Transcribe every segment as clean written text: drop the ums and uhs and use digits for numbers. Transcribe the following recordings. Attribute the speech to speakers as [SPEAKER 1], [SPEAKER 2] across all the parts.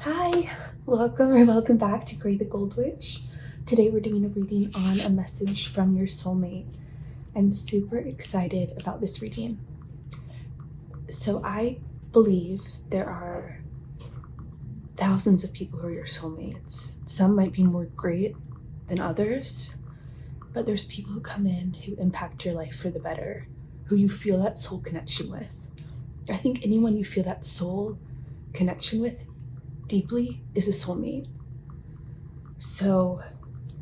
[SPEAKER 1] Hi, welcome back to Gray the Gold Witch. Today we're doing a reading on a message from your soulmate. I'm super excited about this reading. So I believe there are thousands of people who are your soulmates. Some might be more great than others, but there's people who come in who impact your life for the better, who you feel that soul connection with. I think anyone you feel that soul connection with deeply is a soulmate. So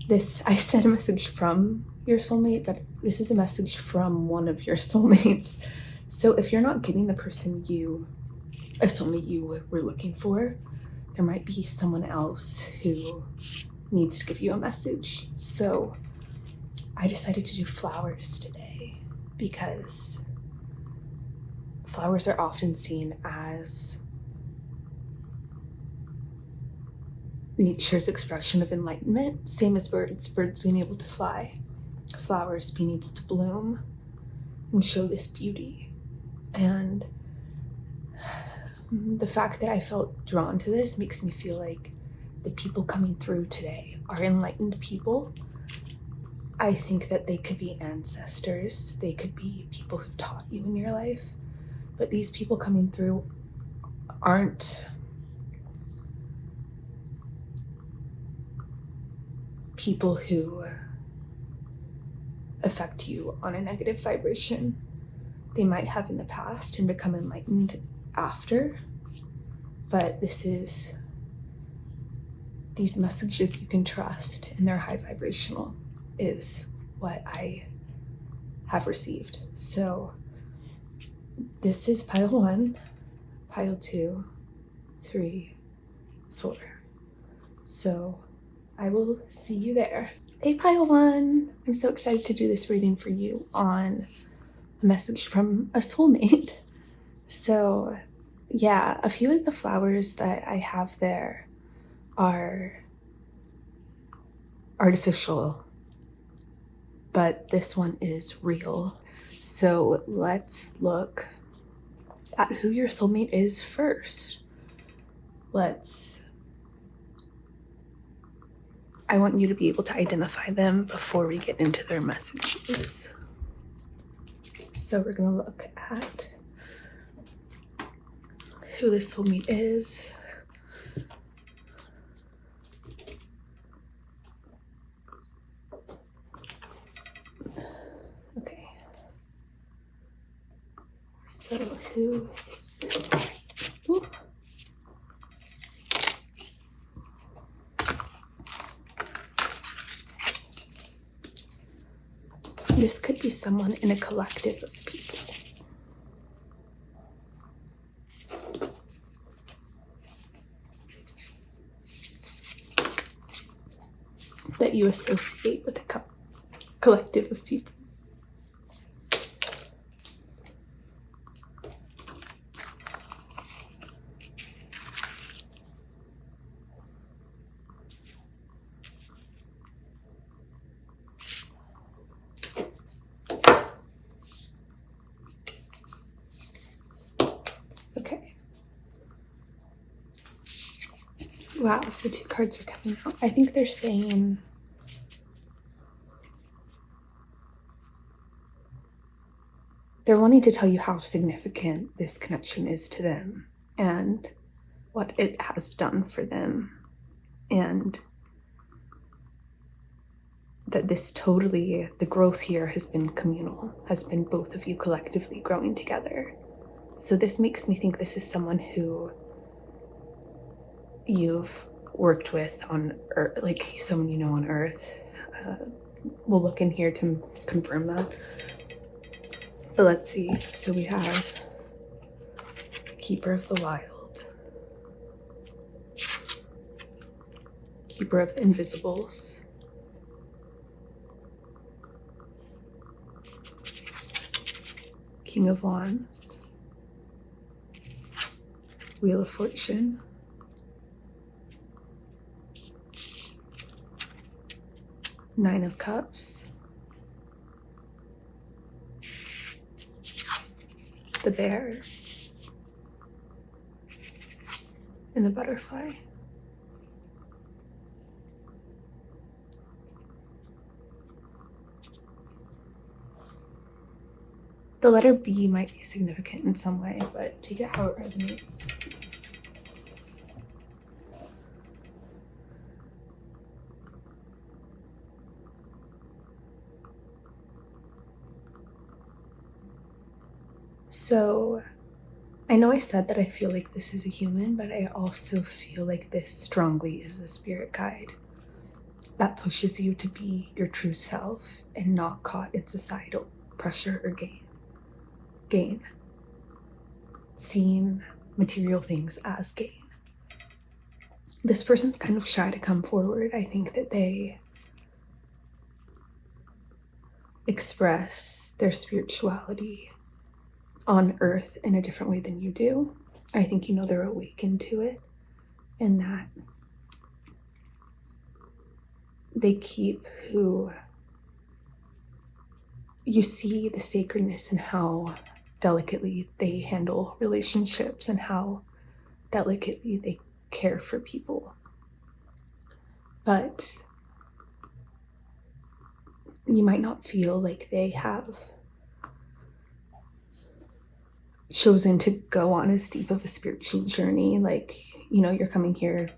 [SPEAKER 1] I sent a message from your soulmate, but this is a message from one of your soulmates. So if you're not getting the person a soulmate you were looking for, there might be someone else who needs to give you a message. So I decided to do flowers today because flowers are often seen as nature's expression of enlightenment, same as birds being able to fly, flowers being able to bloom and show this beauty. And the fact that I felt drawn to this makes me feel like the people coming through today are enlightened people. I think that they could be ancestors, they could be people who've taught you in your life, but these people coming through aren't people who affect you on a negative vibration. They might have in the past and become enlightened after, but these messages you can trust and they're high vibrational is what I have received. So this is pile 1, pile 2, 3, 4. So I will see you there. Hey, pile 1, I'm so excited to do this reading for you on a message from a soulmate. So yeah, a few of the flowers that I have there are artificial, but this one is real. So let's look at who your soulmate is first. I want you to be able to identify them before we get into their messages. So we're going to look at who the soulmate is. Okay. So who is this? Ooh. This could be someone in a collective of people. That you associate with a collective of people. Okay. Wow, so 2 cards are coming out. I think they're saying they're wanting to tell you how significant this connection is to them and what it has done for them, and that the growth here has been communal, has been both of you collectively growing together. So this makes me think this is someone who you've worked with on Earth, like someone you know on Earth. We'll look in here to confirm that. But let's see. So we have the Keeper of the Wild, Keeper of the Invisibles, King of Wands, Wheel of Fortune, Nine of Cups, the Bear, and the butterfly. The letter B might be significant in some way, but take it how it resonates. So, I know I said that I feel like this is a human, but I also feel like this strongly is a spirit guide that pushes you to be your true self and not caught in societal pressure or gain. Seeing material things as gain. This person's kind of shy to come forward. I think that they express their spirituality on earth in a different way than you do. I think they're awakened to it, and that they keep who you see the sacredness in how delicately they handle relationships and how delicately they care for people. But you might not feel like they have chosen to go on as deep of a spiritual journey. Like, you're coming here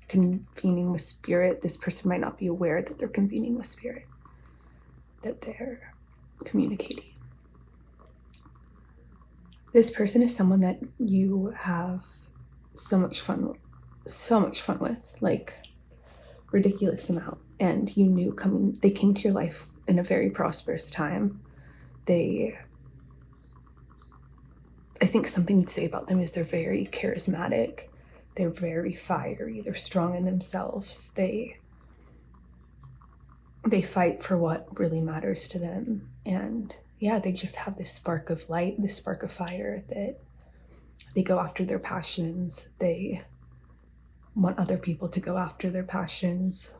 [SPEAKER 1] convening with spirit. This person might not be aware that they're convening with spirit, that they're communicating. This person is someone that you have so much fun with, like ridiculous amount. And you knew they came to your life in a very prosperous time. I think something to say about them is they're very charismatic. They're very fiery. They're strong in themselves. They fight for what really matters to them. And yeah, they just have this spark of light, this spark of fire, that they go after their passions. They want other people to go after their passions.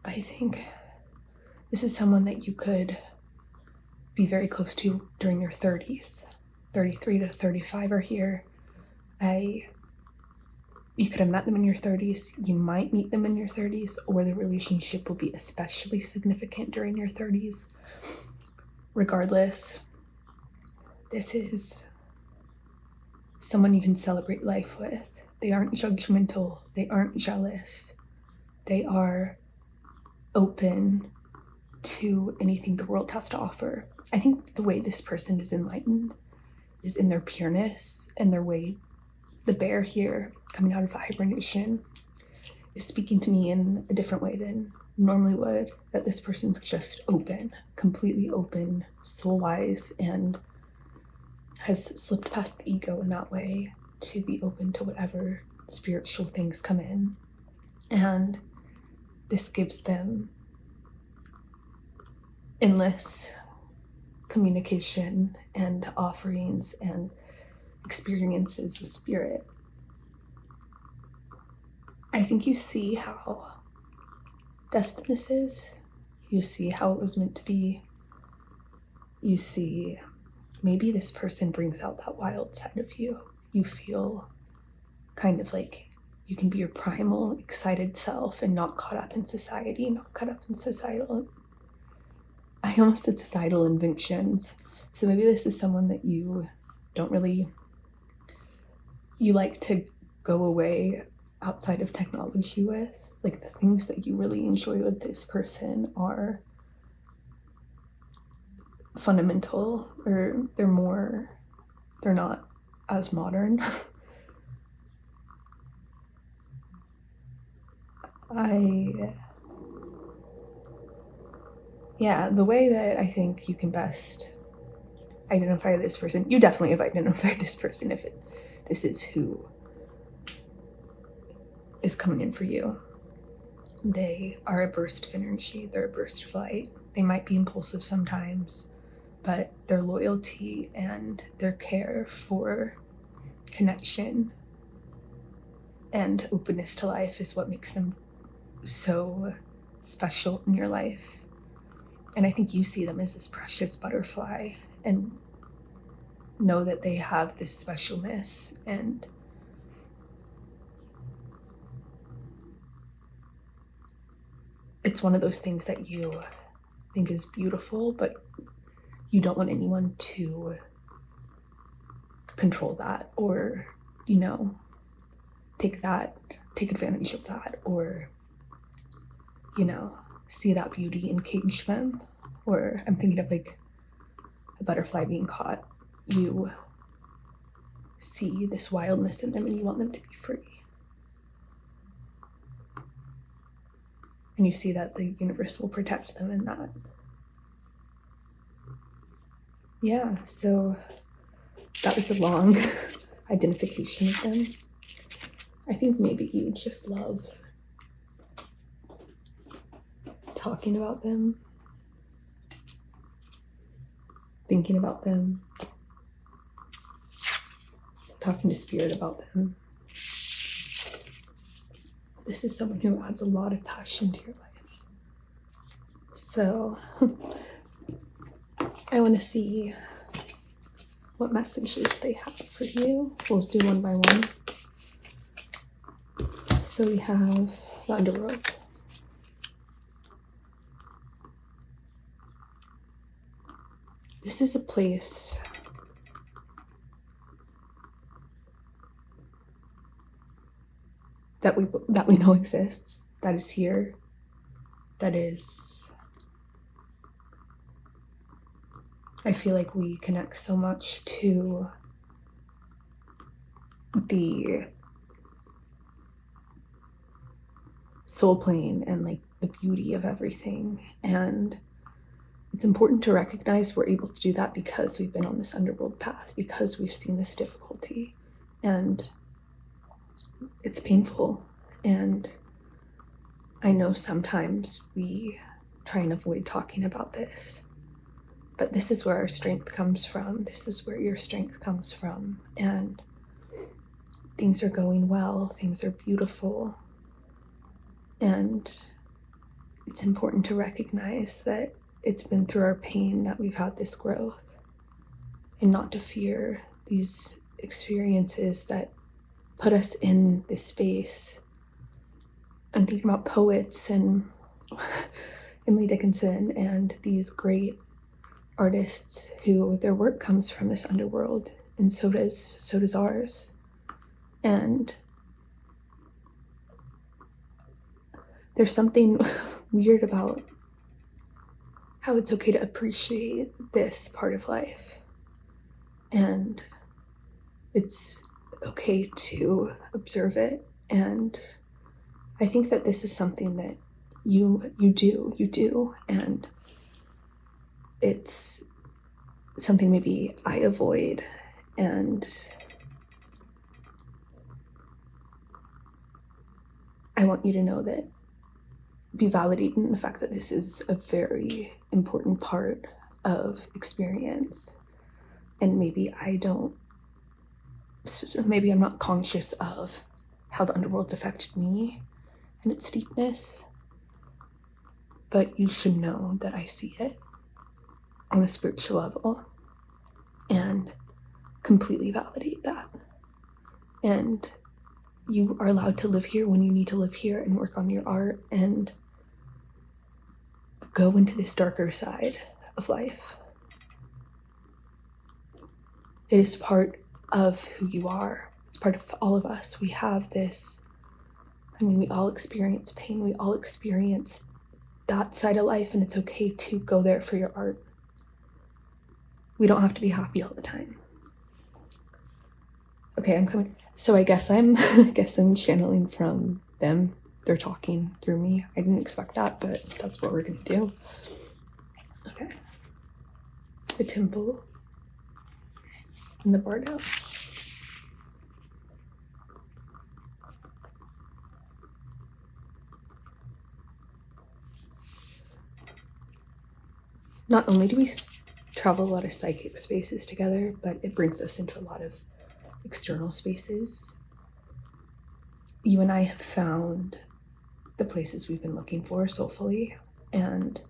[SPEAKER 1] I think this is someone that you could be very close to during your 30s. 33 to 35 are here. You could have met them in your 30s. You might meet them in your 30s, or the relationship will be especially significant during your 30s. Regardless, this is someone you can celebrate life with. They aren't judgmental. They aren't jealous. They are open to anything the world has to offer. I think the way this person is enlightened is in their pureness, and their way. The bear here, coming out of hibernation, is speaking to me in a different way than normally would. That this person's just open, completely open, soul-wise, and has slipped past the ego in that way to be open to whatever spiritual things come in. And this gives them endless communication and offerings and experiences with spirit. I think you see how destined this is. You see how it was meant to be. You see maybe this person brings out that wild side of you. You feel kind of like you can be your primal, excited self and not caught up in society, not caught up in societal, I almost said societal inventions. So maybe this is someone that you don't really, you like to go away outside of technology with. Like the things that you really enjoy with this person are fundamental, or they're not as modern. The way that I think you can best identify this person, you definitely have identified this person if this is who is coming in for you. They are a burst of energy, they're a burst of light. They might be impulsive sometimes, but their loyalty and their care for connection and openness to life is what makes them so special in your life. And I think you see them as this precious butterfly and know that they have this specialness, and it's one of those things that you think is beautiful, but you don't want anyone to control that or, take advantage of that, or, see that beauty and cage them. Or I'm thinking of like a butterfly being caught. You see this wildness in them and you want them to be free. And you see that the universe will protect them in that. Yeah, so that was a long identification of them. I think maybe you just love talking about them, thinking about them, talking to spirit about them. This is someone who adds a lot of passion to your life. So I want to see what messages they have for you. We'll do one by one. So we have the underworld. This is a place that we know exists, that is here, that is, I feel like we connect so much to the soul plane and like the beauty of everything. And it's important to recognize we're able to do that because we've been on this underworld path, because we've seen this difficulty, and it's painful. And I know sometimes we try and avoid talking about this, but this is where our strength comes from. This is where your strength comes from. And things are going well, things are beautiful. And it's important to recognize that it's been through our pain that we've had this growth, and not to fear these experiences that put us in this space. I'm thinking about poets and Emily Dickinson and these great artists who their work comes from this underworld, and so does ours. And there's something weird about how it's okay to appreciate this part of life. And it's okay to observe it. And I think that this is something that you do. And it's something maybe I avoid. And I want you to know that, be validated in the fact that this is a very important part of experience. And maybe I'm not conscious of how the underworld's affected me and its deepness, but you should know that I see it on a spiritual level and completely validate that. And you are allowed to live here when you need to live here and work on your art and go into this darker side of life. It is part of who you are. It's part of all of us. We have this, we all experience pain. We all experience that side of life, and it's okay to go there for your art. We don't have to be happy all the time. Okay, I'm coming. So I guess I'm channeling from them. They're talking through me. I didn't expect that, but that's what we're gonna do. Okay. The temple and the bardo. Not only do we travel a lot of psychic spaces together, but it brings us into a lot of external spaces. You and I have found the places we've been looking for soulfully, and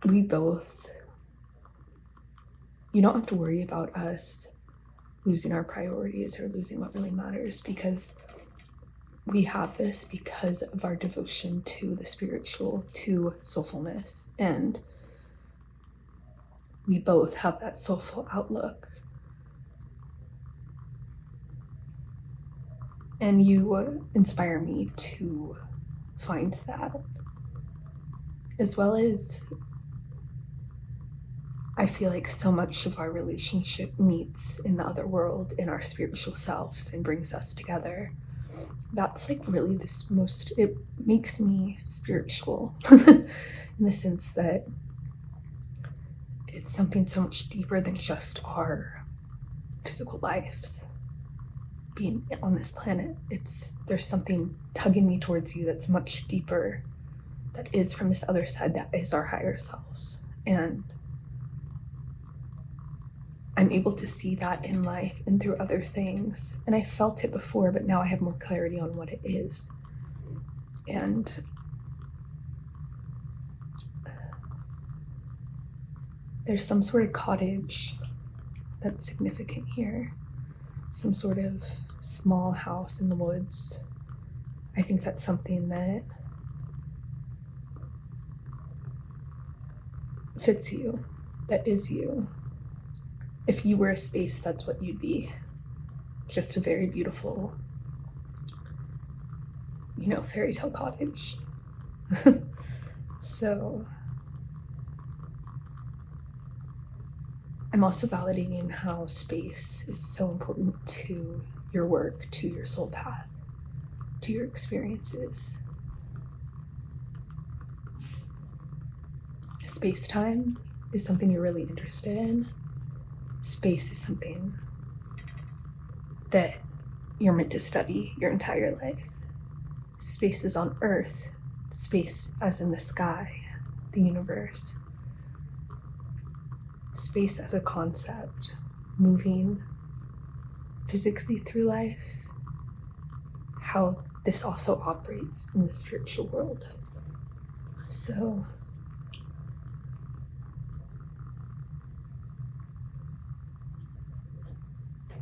[SPEAKER 1] we both, you don't have to worry about us losing our priorities or losing what really matters, because we have this because of our devotion to the spiritual, to soulfulness, and we both have that soulful outlook. And you inspire me to find that, as well as I feel like so much of our relationship meets in the other world, in our spiritual selves, and brings us together. That's like really it makes me spiritual in the sense that it's something so much deeper than just our physical lives. Being on this planet, there's something tugging me towards you that's much deeper, that is from this other side, that is our higher selves. And I'm able to see that in life and through other things. And I felt it before, but now I have more clarity on what it is. And there's some sort of cottage that's significant here. Some sort of small house in the woods. I think that's something that fits you, that is you. If you were a space, that's what you'd be. Just a very beautiful, fairy tale cottage. So I'm also validating how space is so important to your work, to your soul path, to your experiences. Space-time is something you're really interested in. Space is something that you're meant to study your entire life. Space is on Earth, space as in the sky, the universe. Space as a concept, moving physically through life, how this also operates in the spiritual world. So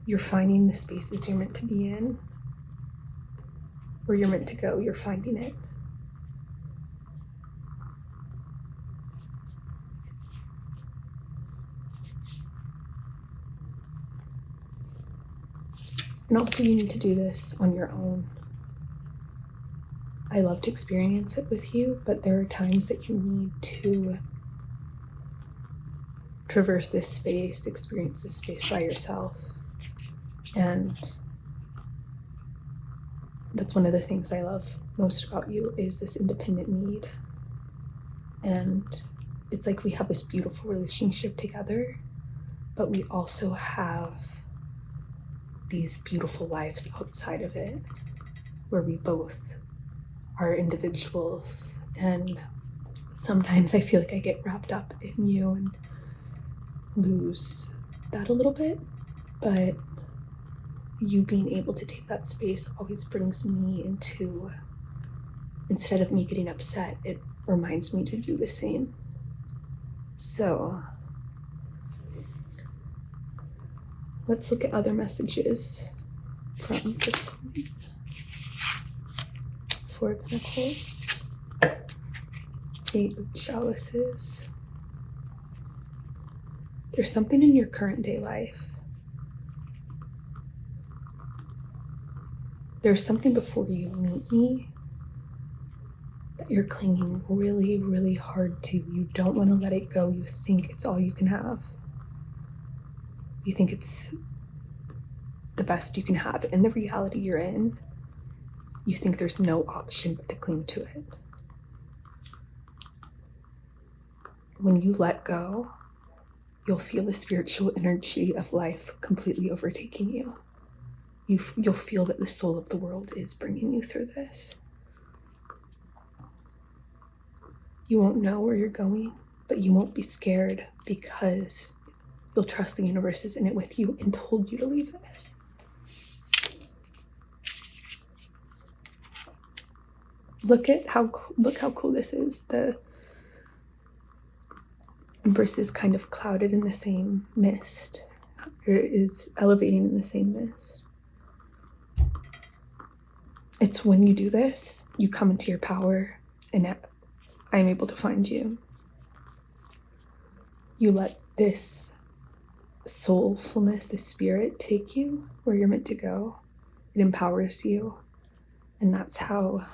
[SPEAKER 1] you're finding the spaces you're meant to be in, where you're meant to go, you're finding it. And also you need to do this on your own. I love to experience it with you, but there are times that you need to traverse this space, experience this space by yourself. And that's one of the things I love most about you, is this independent need. And it's like we have this beautiful relationship together, but we also have these beautiful lives outside of it, where we both are individuals. And sometimes I feel like I get wrapped up in you and lose that a little bit, but you being able to take that space always brings me into, instead of me getting upset, it reminds me to do the same. So let's look at other messages from this one. Four of Pentacles, Eight of Chalices. There's something in your current day life. There's something before you meet me that you're clinging really, really hard to. You don't want to let it go. You think it's all you can have. You think it's the best you can have. In the reality you're in, you think there's no option but to cling to it. When you let go, you'll feel the spiritual energy of life completely overtaking you. You'll feel that the soul of the world is bringing you through this. You won't know where you're going, but you won't be scared because you'll trust the universe is in it with you and told you to leave this. Look how cool this is. The Empress is kind of clouded in the same mist, or is elevating in the same mist. It's when you do this, you come into your power, and I am able to find you. You let this soulfulness, this spirit, take you where you're meant to go. It empowers you. And that's how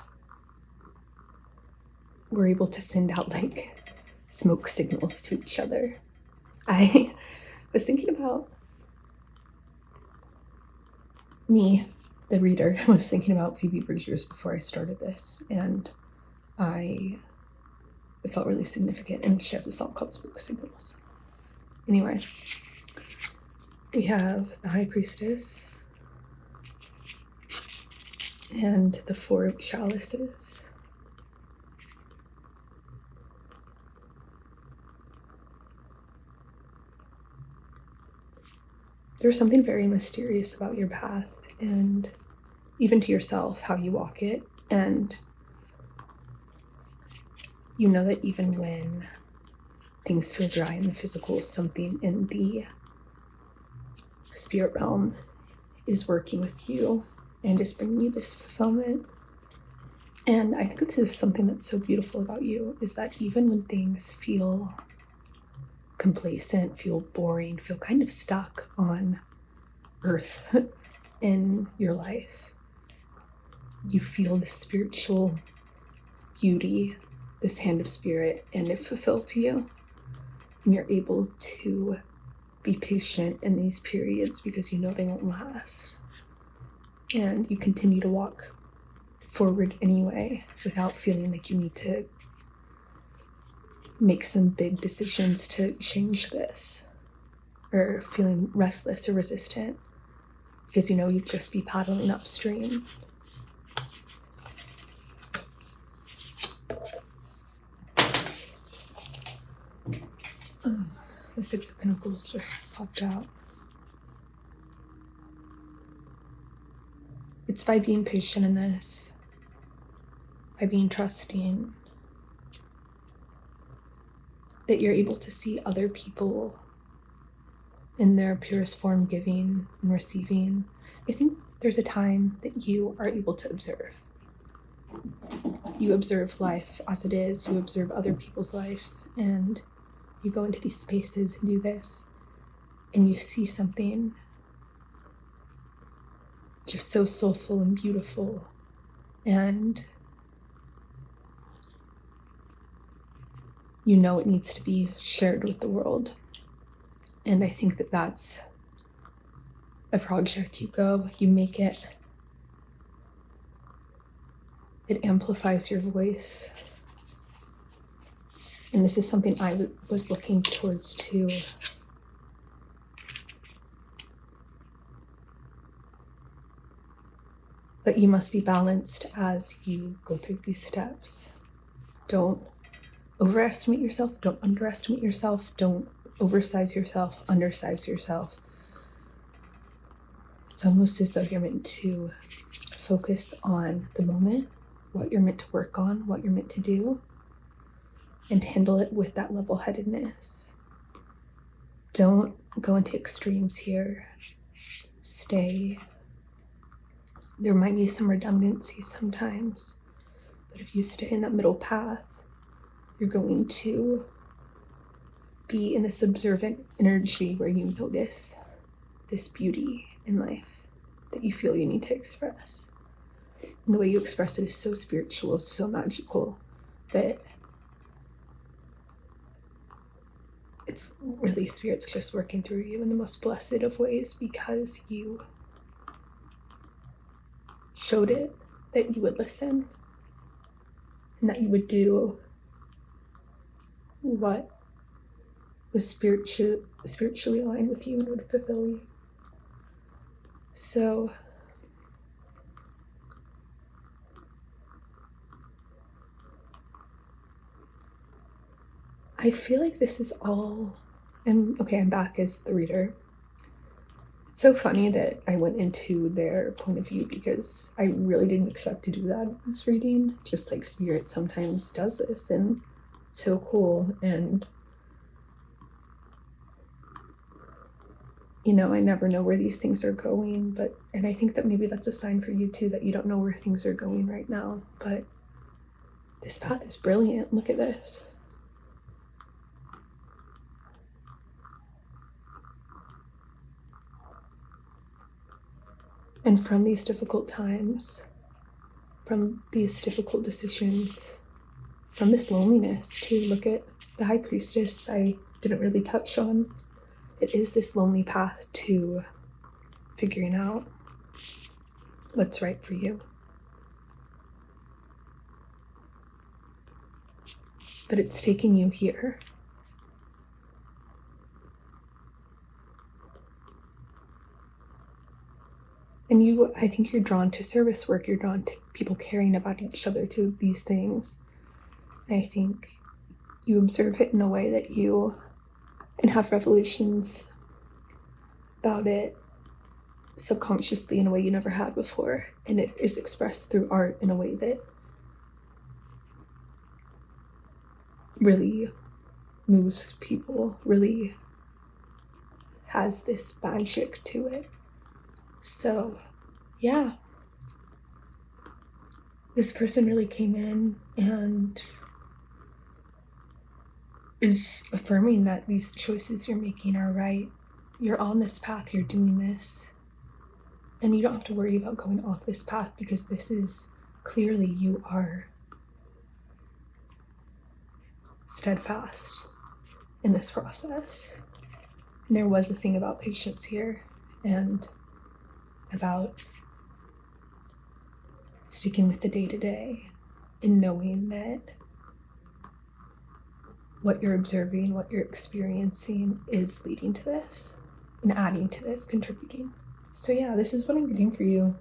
[SPEAKER 1] we're able to send out like smoke signals to each other. I was thinking about me, the reader, was thinking about Phoebe Bridgers before I started this, and it felt really significant, and she has a song called Smoke Signals. Anyway, we have the High Priestess and the Four of Chalices. There's something very mysterious about your path, and even to yourself, how you walk it. And you know that even when things feel dry in the physical, something in the spirit realm is working with you and is bringing you this fulfillment. And I think this is something that's so beautiful about you, is that even when things feel complacent, feel boring, feel kind of stuck on earth in your life, you feel this spiritual beauty, this hand of spirit, and it fulfills you. And you're able to be patient in these periods because you know they won't last. And you continue to walk forward anyway without feeling like you need to make some big decisions to change this, or feeling restless or resistant, because you know you'd just be paddling upstream. The Six of Pentacles just popped out. It's by being patient in this, by being trusting, that you're able to see other people in their purest form, giving and receiving. I think there's a time that you are able to observe. You observe life as it is, you observe other people's lives, and you go into these spaces and do this, and you see something just so soulful and beautiful, and you know it needs to be shared with the world. And I think that that's a project. You go, you make it, it amplifies your voice. And this is something I was looking towards too. But you must be balanced as you go through these steps. Don't overestimate yourself. Don't underestimate yourself. Don't oversize yourself, undersize yourself. It's almost as though you're meant to focus on the moment, what you're meant to work on, what you're meant to do, and handle it with that level-headedness. Don't go into extremes here. Stay. There might be some redundancy sometimes, but if you stay in that middle path, you're going to be in this observant energy where you notice this beauty in life that you feel you need to express. And the way you express it is so spiritual, so magical, that it's really spirit's just working through you in the most blessed of ways, because you showed it that you would listen and that you would do what was spiritually aligned with you and would fulfill you. So I feel like this is all, I'm back as the reader. It's so funny that I went into their point of view, because I really didn't expect to do that in this reading. Just like spirit sometimes does this, and it's so cool. And I never know where these things are going, and I think that maybe that's a sign for you too, that you don't know where things are going right now, but this path is brilliant. Look at this. And from these difficult times, from these difficult decisions, from this loneliness too, look at the High Priestess I didn't really touch on. It is this lonely path to figuring out what's right for you. But it's taking you here. And I think you're drawn to service work. You're drawn to people caring about each other, to these things. And I think you observe it in a way that and have revelations about it subconsciously in a way you never had before. And it is expressed through art in a way that really moves people, really has this magic to it. So, yeah. This person really came in and is affirming that these choices you're making are right. You're on this path, you're doing this. And you don't have to worry about going off this path, because this is clearly, you are steadfast in this process. And there was a thing about patience here, and about sticking with the day-to-day and knowing that what you're observing, what you're experiencing is leading to this and adding to this, contributing. So yeah, this is what I'm getting for you.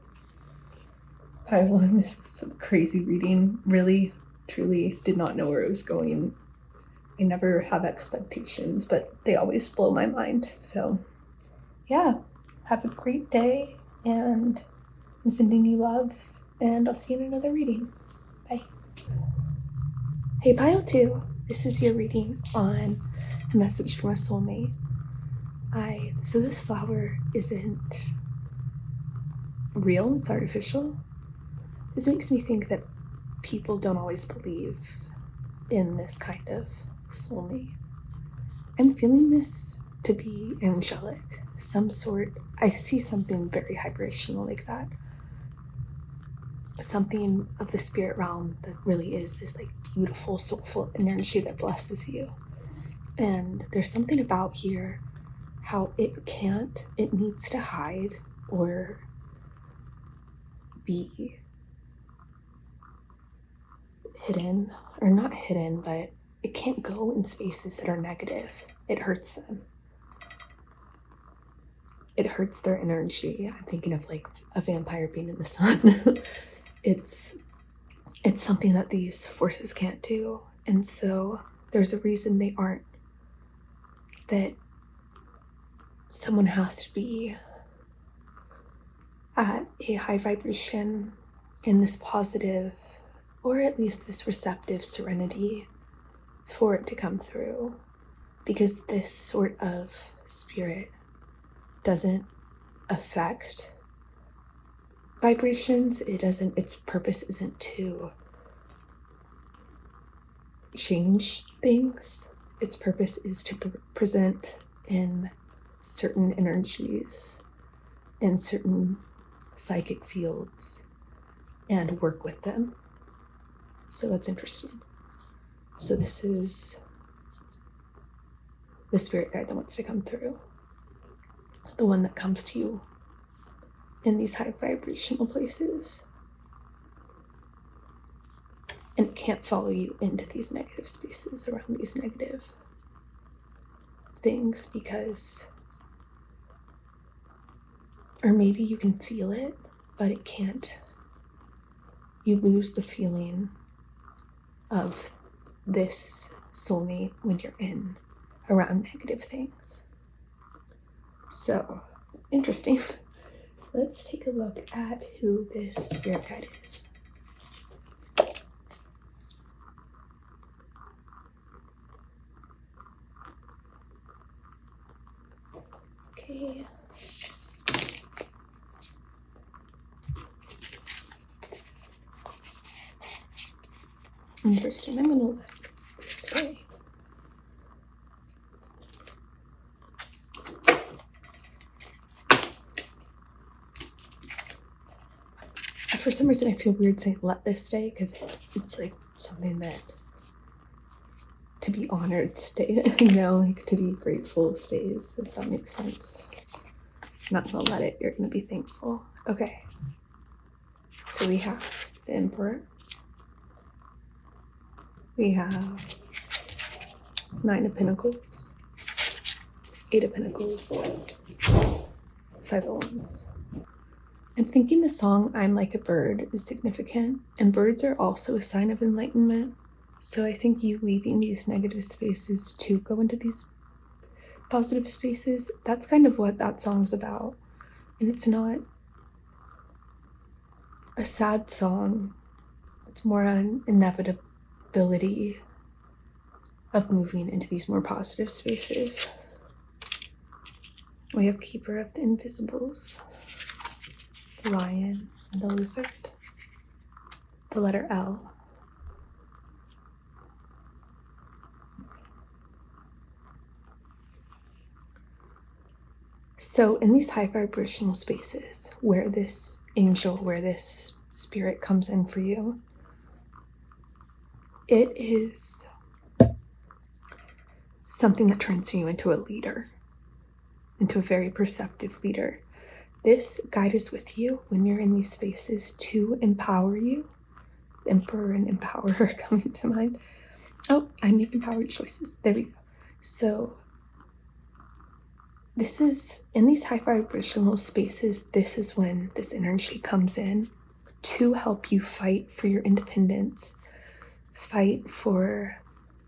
[SPEAKER 1] Pile 1, this is some crazy reading. Really, truly did not know where it was going. I never have expectations, but they always blow my mind. So yeah, have a great day, and I'm sending you love, and I'll see you in another reading. Bye. Hey, Pile 2, this is your reading on a message from a soulmate. So this flower isn't real, it's artificial. This makes me think that people don't always believe in this kind of soulmate. I'm feeling this to be angelic, some sort. I see something very vibrational like that. Something of the spirit realm that really is this like beautiful, soulful energy that blesses you. And there's something about here, how it needs to hide or be hidden, or not hidden, but it can't go in spaces that are negative. It hurts them. It hurts their energy. I'm thinking of like a vampire being in the sun. It's something that these forces can't do. And so there's a reason they aren't, that someone has to be at a high vibration in this positive, or at least this receptive serenity for it to come through. Because this sort of spirit doesn't affect vibrations. Its purpose isn't to change things. Its purpose is to present in certain energies, in certain psychic fields, and work with them. So that's interesting. So this is the spirit guide that wants to come through, the one that comes to you in these high vibrational places, and it can't follow you into these negative spaces, around these negative things, because, or maybe you can feel it, but it can't. You lose the feeling of this soulmate when you're in around negative things. So, interesting. Let's take a look at who this spirit guide is. Okay. Interesting. I'm gonna let this stay. For some reason, I feel weird saying let this stay because it's like something that to be honored stay, like to be grateful stays, if that makes sense. I'm not gonna let it, you're gonna be thankful. Okay. So we have the Emperor. We have 9 of Pentacles, 8 of Pentacles, 5 of Wands. I'm thinking the song I'm Like a Bird is significant, and birds are also a sign of enlightenment. So I think you leaving these negative spaces to go into these positive spaces, that's kind of what that song's about. And it's not a sad song, it's more an inevitability of moving into these more positive spaces. We have Keeper of the Invisibles, the Lion, and the Lizard, the letter L. So in these high vibrational spaces where this angel, where this spirit comes in for you, it is something that turns you into a leader, into a very perceptive leader. This guide is with you when you're in these spaces to empower you. The Emperor and Empower are coming to mind. Oh, I make empowered choices. There we go. So this is, in these high vibrational spaces, this is when this energy comes in to help you fight for your independence, fight for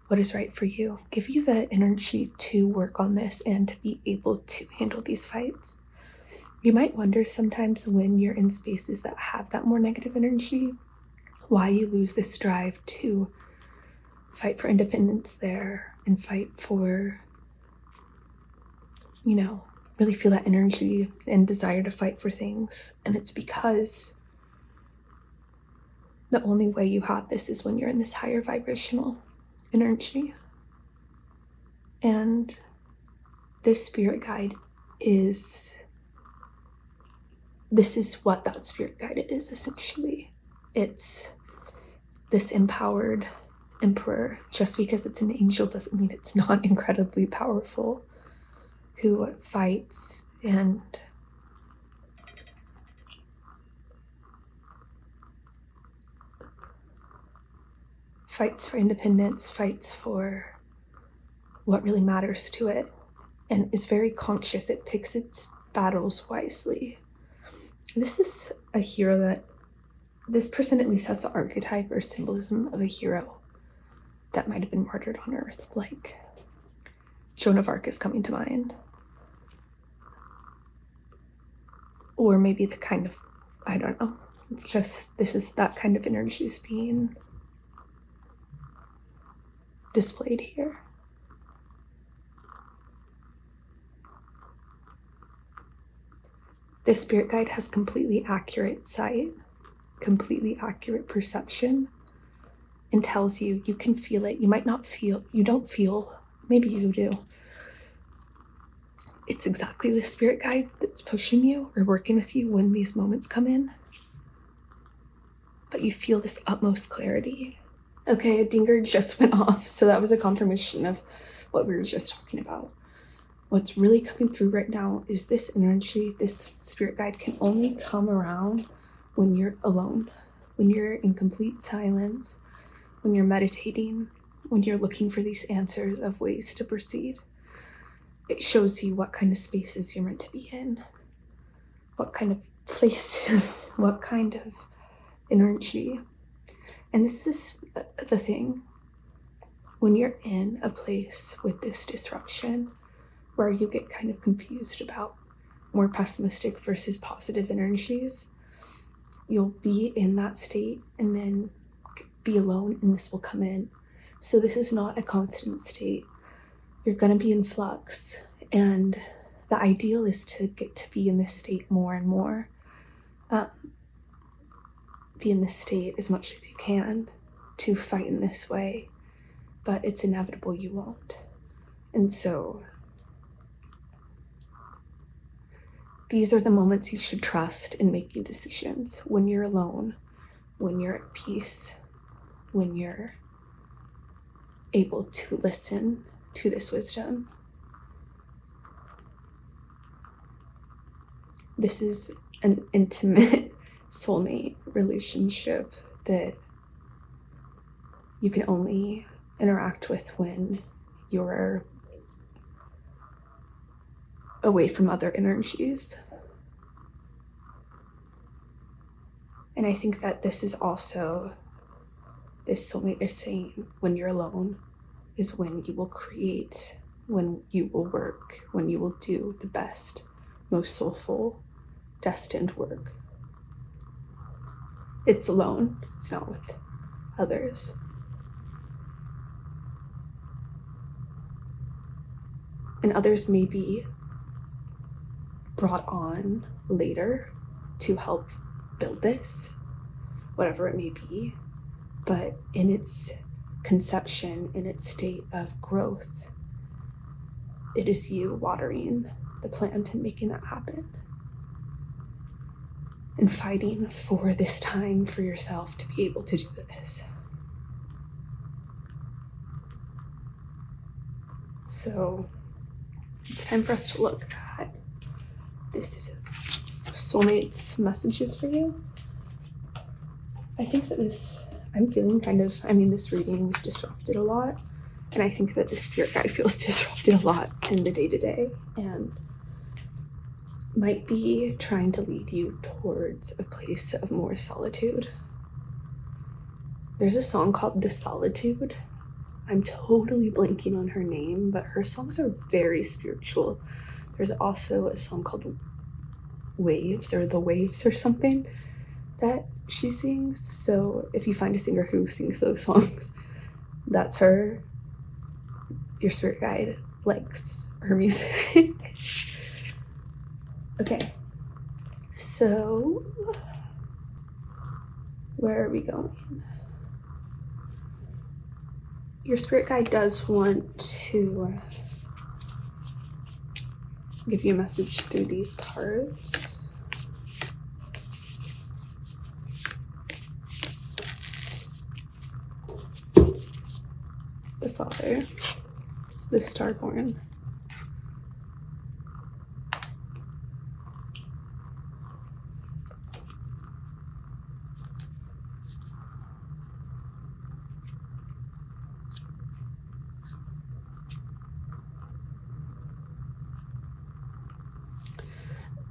[SPEAKER 1] what is right for you, give you the energy to work on this and to be able to handle these fights. You might wonder sometimes when you're in spaces that have that more negative energy, why you lose this drive to fight for independence there and fight for, really feel that energy and desire to fight for things. And it's because the only way you have this is when you're in this higher vibrational energy. And this spirit guide this is what that spirit guide is, essentially. It's this empowered emperor. Just because it's an angel doesn't mean it's not incredibly powerful, who fights and fights for independence, fights for what really matters to it, and is very conscious. It picks its battles wisely. This is a hero that this person at least has the archetype or symbolism of a hero that might have been martyred on Earth, like Joan of Arc is coming to mind. Or maybe the kind of, I don't know. It's just, this is that kind of energy is being displayed here. This spirit guide has completely accurate sight, completely accurate perception, and tells you, you can feel it. You might not feel, you don't feel, maybe you do. It's exactly the spirit guide that's pushing you or working with you when these moments come in. But you feel this utmost clarity. Okay, a dinger just went off, so that was a confirmation of what we were just talking about. What's really coming through right now is this energy, this spirit guide can only come around when you're alone, when you're in complete silence, when you're meditating, when you're looking for these answers of ways to proceed. It shows you what kind of spaces you're meant to be in, what kind of places, what kind of energy. And this is the thing. When you're in a place with this disruption, where you get kind of confused about more pessimistic versus positive energies, you'll be in that state and then be alone and this will come in. So this is not a constant state. You're going to be in flux, and the ideal is to get to be in this state more and more. Be in this state as much as you can. to fight in this way, but it's inevitable you won't. And so these are the moments you should trust in making decisions, when you're alone, when you're at peace, when you're able to listen to this wisdom. This is an intimate soulmate relationship that you can only interact with when you're away from other energies. And I think that this is also, this soulmate is saying, when you're alone is when you will create, when you will work, when you will do the best, most soulful, destined work. It's alone, it's not with others. And others may be brought on later to help build this, whatever it may be, but in its conception, in its state of growth, it is you watering the plant and making that happen. And fighting for this time for yourself to be able to do this. So it's time for us to look at this is soulmate's messages for you. I think that I'm feeling this reading was disrupted a lot. And I think that the spirit guide feels disrupted a lot in the day-to-day and might be trying to lead you towards a place of more solitude. There's a song called The Solitude. I'm totally blanking on her name, but her songs are very spiritual. There's also a song called Waves or The Waves or something that she sings. So if you find a singer who sings those songs, that's her. Your spirit guide likes her music. Okay, so where are we going? Your spirit guide does want to give you a message through these cards. The Father, the Starborn,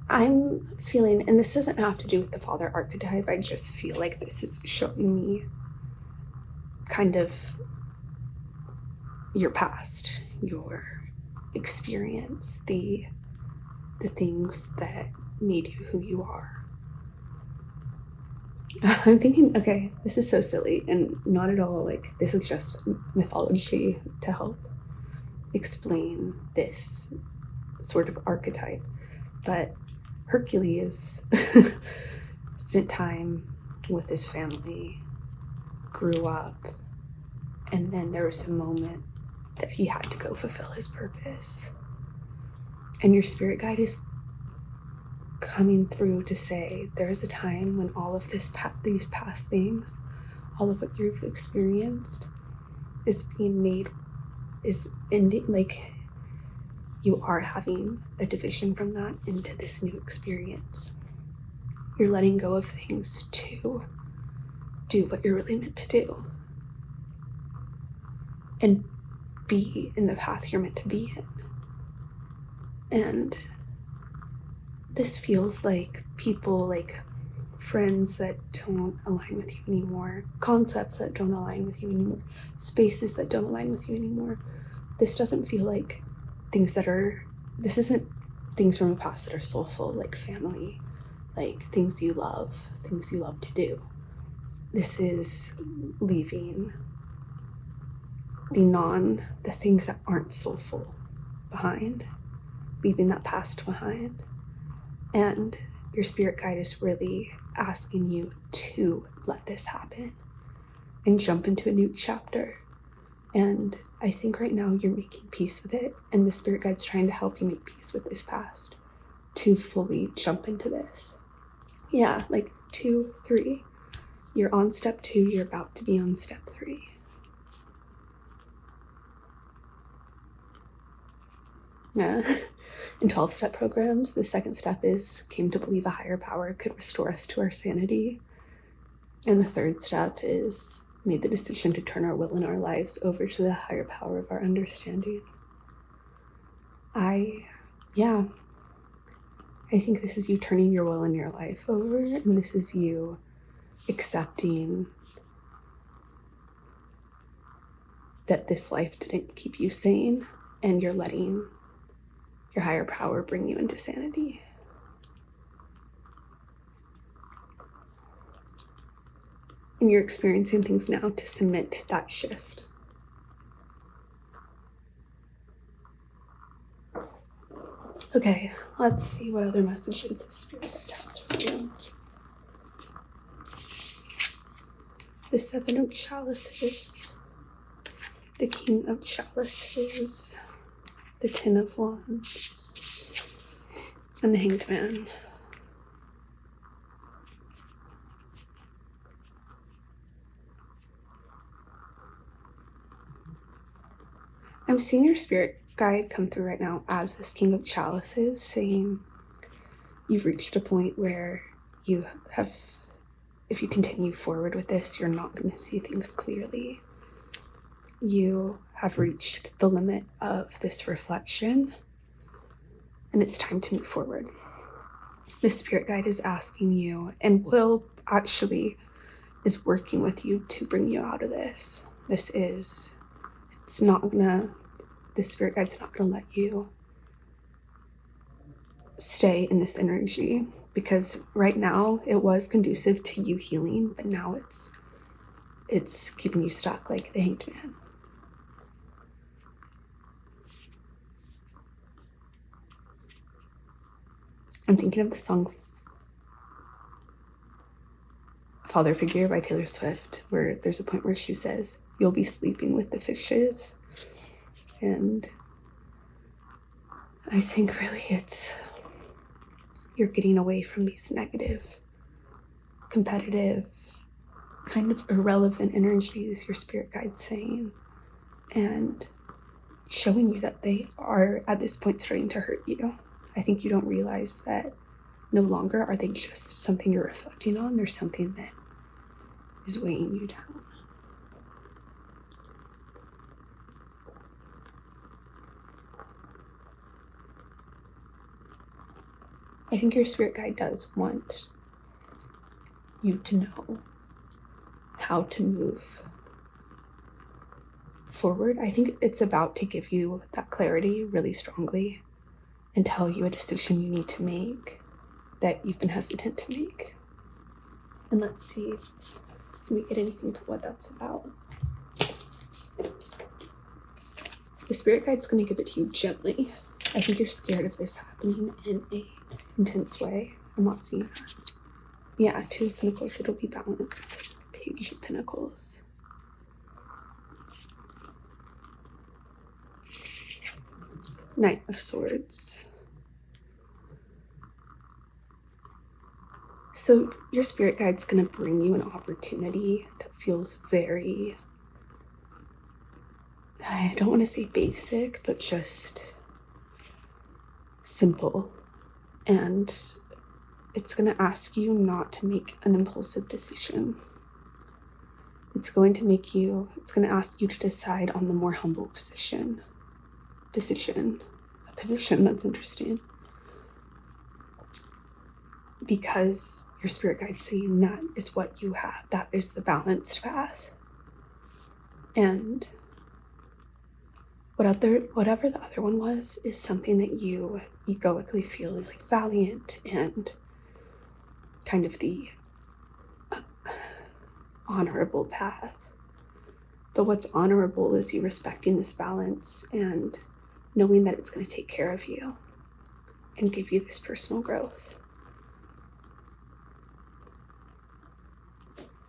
[SPEAKER 1] I'm feeling, and this doesn't have to do with the Father archetype, I just feel like this is showing me kind of your past, your experience, the things that made you who you are. I'm thinking, okay, this is so silly and not at all like, this is just mythology to help explain this sort of archetype. But Hercules spent time with his family, grew up, and then there was a moment that he had to go fulfill his purpose. And your spirit guide is coming through to say there is a time when all of these past things, all of what you've experienced is being made, is ending, like you are having a division from that into this new experience. You're letting go of things to do what you're really meant to do and be in the path you're meant to be in. And this feels like people, like friends that don't align with you anymore, concepts that don't align with you anymore, spaces that don't align with you anymore. This doesn't feel like this isn't things from the past that are soulful, like family, like things you love to do. This is leaving the things that aren't soulful behind, leaving that past behind. And your spirit guide is really asking you to let this happen and jump into a new chapter. And I think right now you're making peace with it, and the spirit guide's trying to help you make peace with this past to fully jump into this. Yeah, like 2, 3. You're on step 2, you're about to be on step 3. Yeah. In 12-step programs, the second step is came to believe a higher power could restore us to our sanity. And the third step is made the decision to turn our will and our lives over to the higher power of our understanding. I think this is you turning your will and your life over, and this is you accepting that this life didn't keep you sane, and you're letting your higher power bring you into sanity. And you're experiencing things now to cement that shift. Okay, let's see what other messages the Spirit has for you. The 7 of Chalices, the King of Chalices, the 10 of Wands, and the Hanged Man. I'm seeing your spirit guide come through right now as this King of Chalices, saying you've reached a point where you have, if you continue forward with this, you're not going to see things clearly. You have reached the limit of this reflection, and it's time to move forward. The spirit guide is asking you, and is working with you to bring you out of this. The spirit guide's not gonna let you stay in this energy, because right now it was conducive to you healing, but now it's keeping you stuck like the Hanged Man. I'm thinking of the song Father Figure by Taylor Swift, where there's a point where she says, "You'll be sleeping with the fishes." And I think really you're getting away from these negative, competitive, kind of irrelevant energies, your spirit guide's saying, and showing you that they are at this point starting to hurt you. I think you don't realize that no longer are they just something you're reflecting on, there's something that is weighing you down. I think your spirit guide does want you to know how to move forward. I think it's about to give you that clarity really strongly and tell you a decision you need to make that you've been hesitant to make. And let's see if we get anything to what that's about. The spirit guide's going to give it to you gently. I think you're scared of this happening in a intense way. I'm not seeing that. Yeah, 2 of Pentacles, it'll be balanced. Page of Pentacles. Knight of Swords. So your spirit guide's going to bring you an opportunity that feels very, I don't want to say basic, but just simple. And it's going to ask you not to make an impulsive decision. It's going to ask you to decide on the more humble decision. A position that's interesting. Because your spirit guide's saying that is what you have. That is the balanced path. And whatever the other one was is something that you egoically feel is like valiant and kind of the honorable path. But what's honorable is you respecting this balance and knowing that it's going to take care of you and give you this personal growth.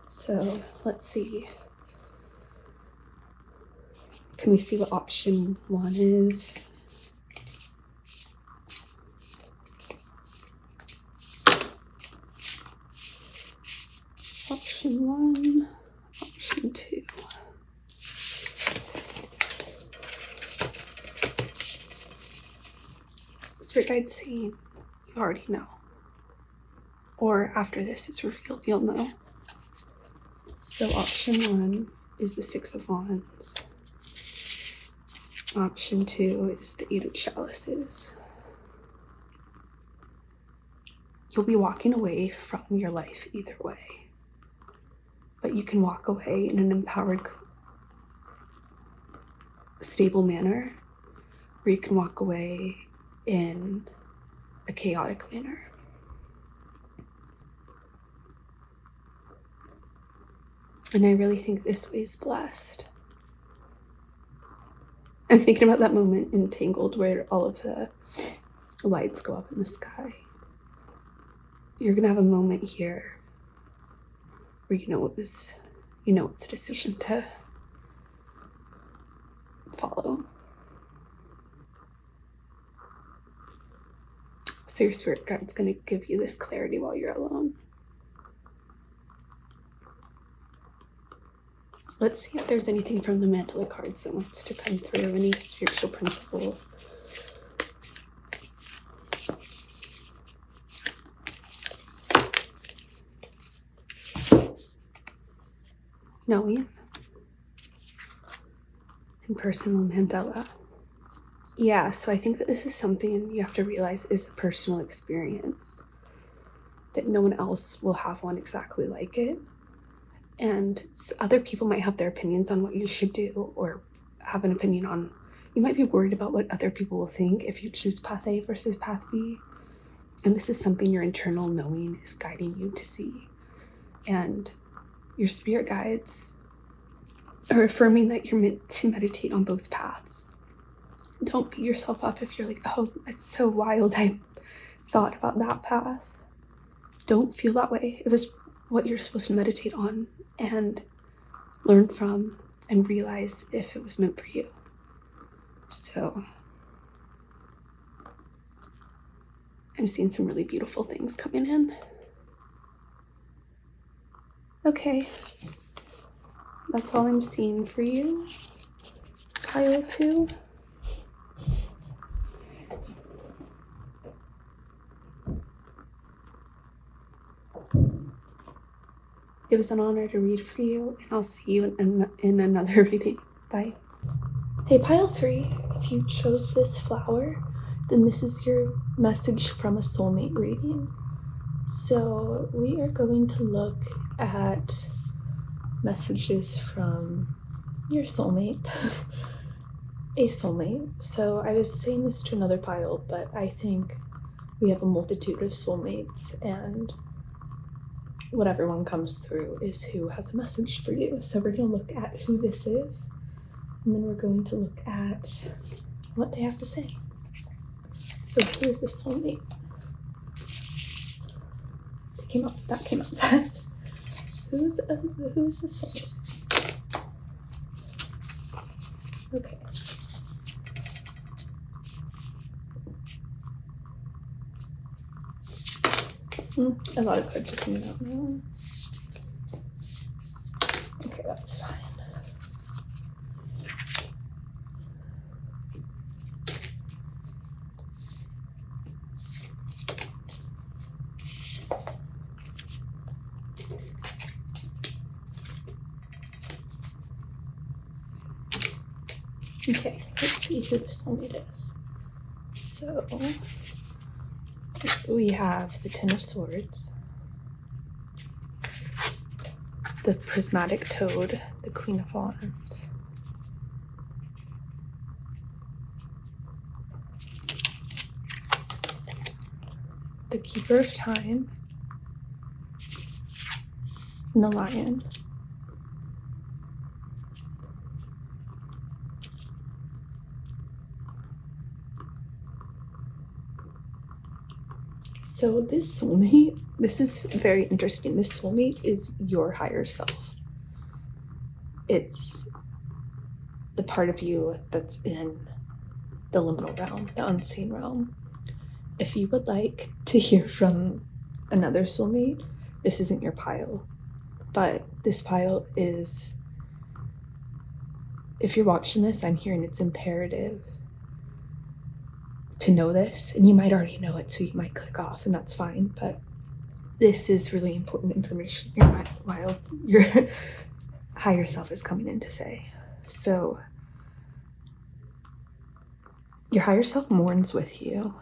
[SPEAKER 1] So let's see Can we see what option 1 is? Option 1, option 2. Spirit guide saying you already know. Or after this is revealed, you'll know. So option 1 is the 6 of Wands. Option 2 is the 8 of Chalices. You'll be walking away from your life either way. But you can walk away in an empowered, stable manner, or you can walk away in a chaotic manner. And I really think this way is blessed. I'm thinking about that moment in Tangled where all of the lights go up in the sky. You're gonna have a moment here where it's a decision to follow. So your spirit guide's gonna give you this clarity while you're alone. Let's see if there's anything from the Mandala cards that wants to come through, any spiritual principle. Knowing. And personal Mandala. Yeah, so I think that this is something you have to realize is a personal experience. That no one else will have one exactly like it. And other people might have their opinions on what you should do, or have an opinion on, you might be worried about what other people will think if you choose path A versus path B. And this is something your internal knowing is guiding you to see. And your spirit guides are affirming that you're meant to meditate on both paths. Don't beat yourself up if you're like, oh, it's so wild, I thought about that path. Don't feel that way. It was what you're supposed to meditate on and learn from and realize if it was meant for you. So I'm seeing some really beautiful things coming in. Okay, that's all I'm seeing for you, pile 2. It was an honor to read for you, and I'll see you in another reading. Bye. Hey, pile 3, if you chose this flower, then this is your message from a soulmate reading. So we are going to look at messages from your soulmate, a soulmate. So I was saying this to another pile, but I think we have a multitude of soulmates, and whatever one comes through is who has a message for you. So we're going to look at who this is, and then we're going to look at what they have to say. So who is the soulmate? That came out fast. Who's the soulmate? Okay. A lot of cards are coming out now. Okay, that's fine. Okay, let's see who the soulmate is. So we have the Ten of Swords, the Prismatic Toad, the Queen of Wands, the Keeper of Time, and the Lion. So this soulmate, this is very interesting. This soulmate is your higher self. It's the part of you that's in the liminal realm, the unseen realm. If you would like to hear from another soulmate, this isn't your pile, but this pile is, if you're watching this, I'm hearing it's imperative to know this, and you might already know it, so you might click off, and that's fine, but this is really important information while your higher self is coming in to say. So your higher self mourns with you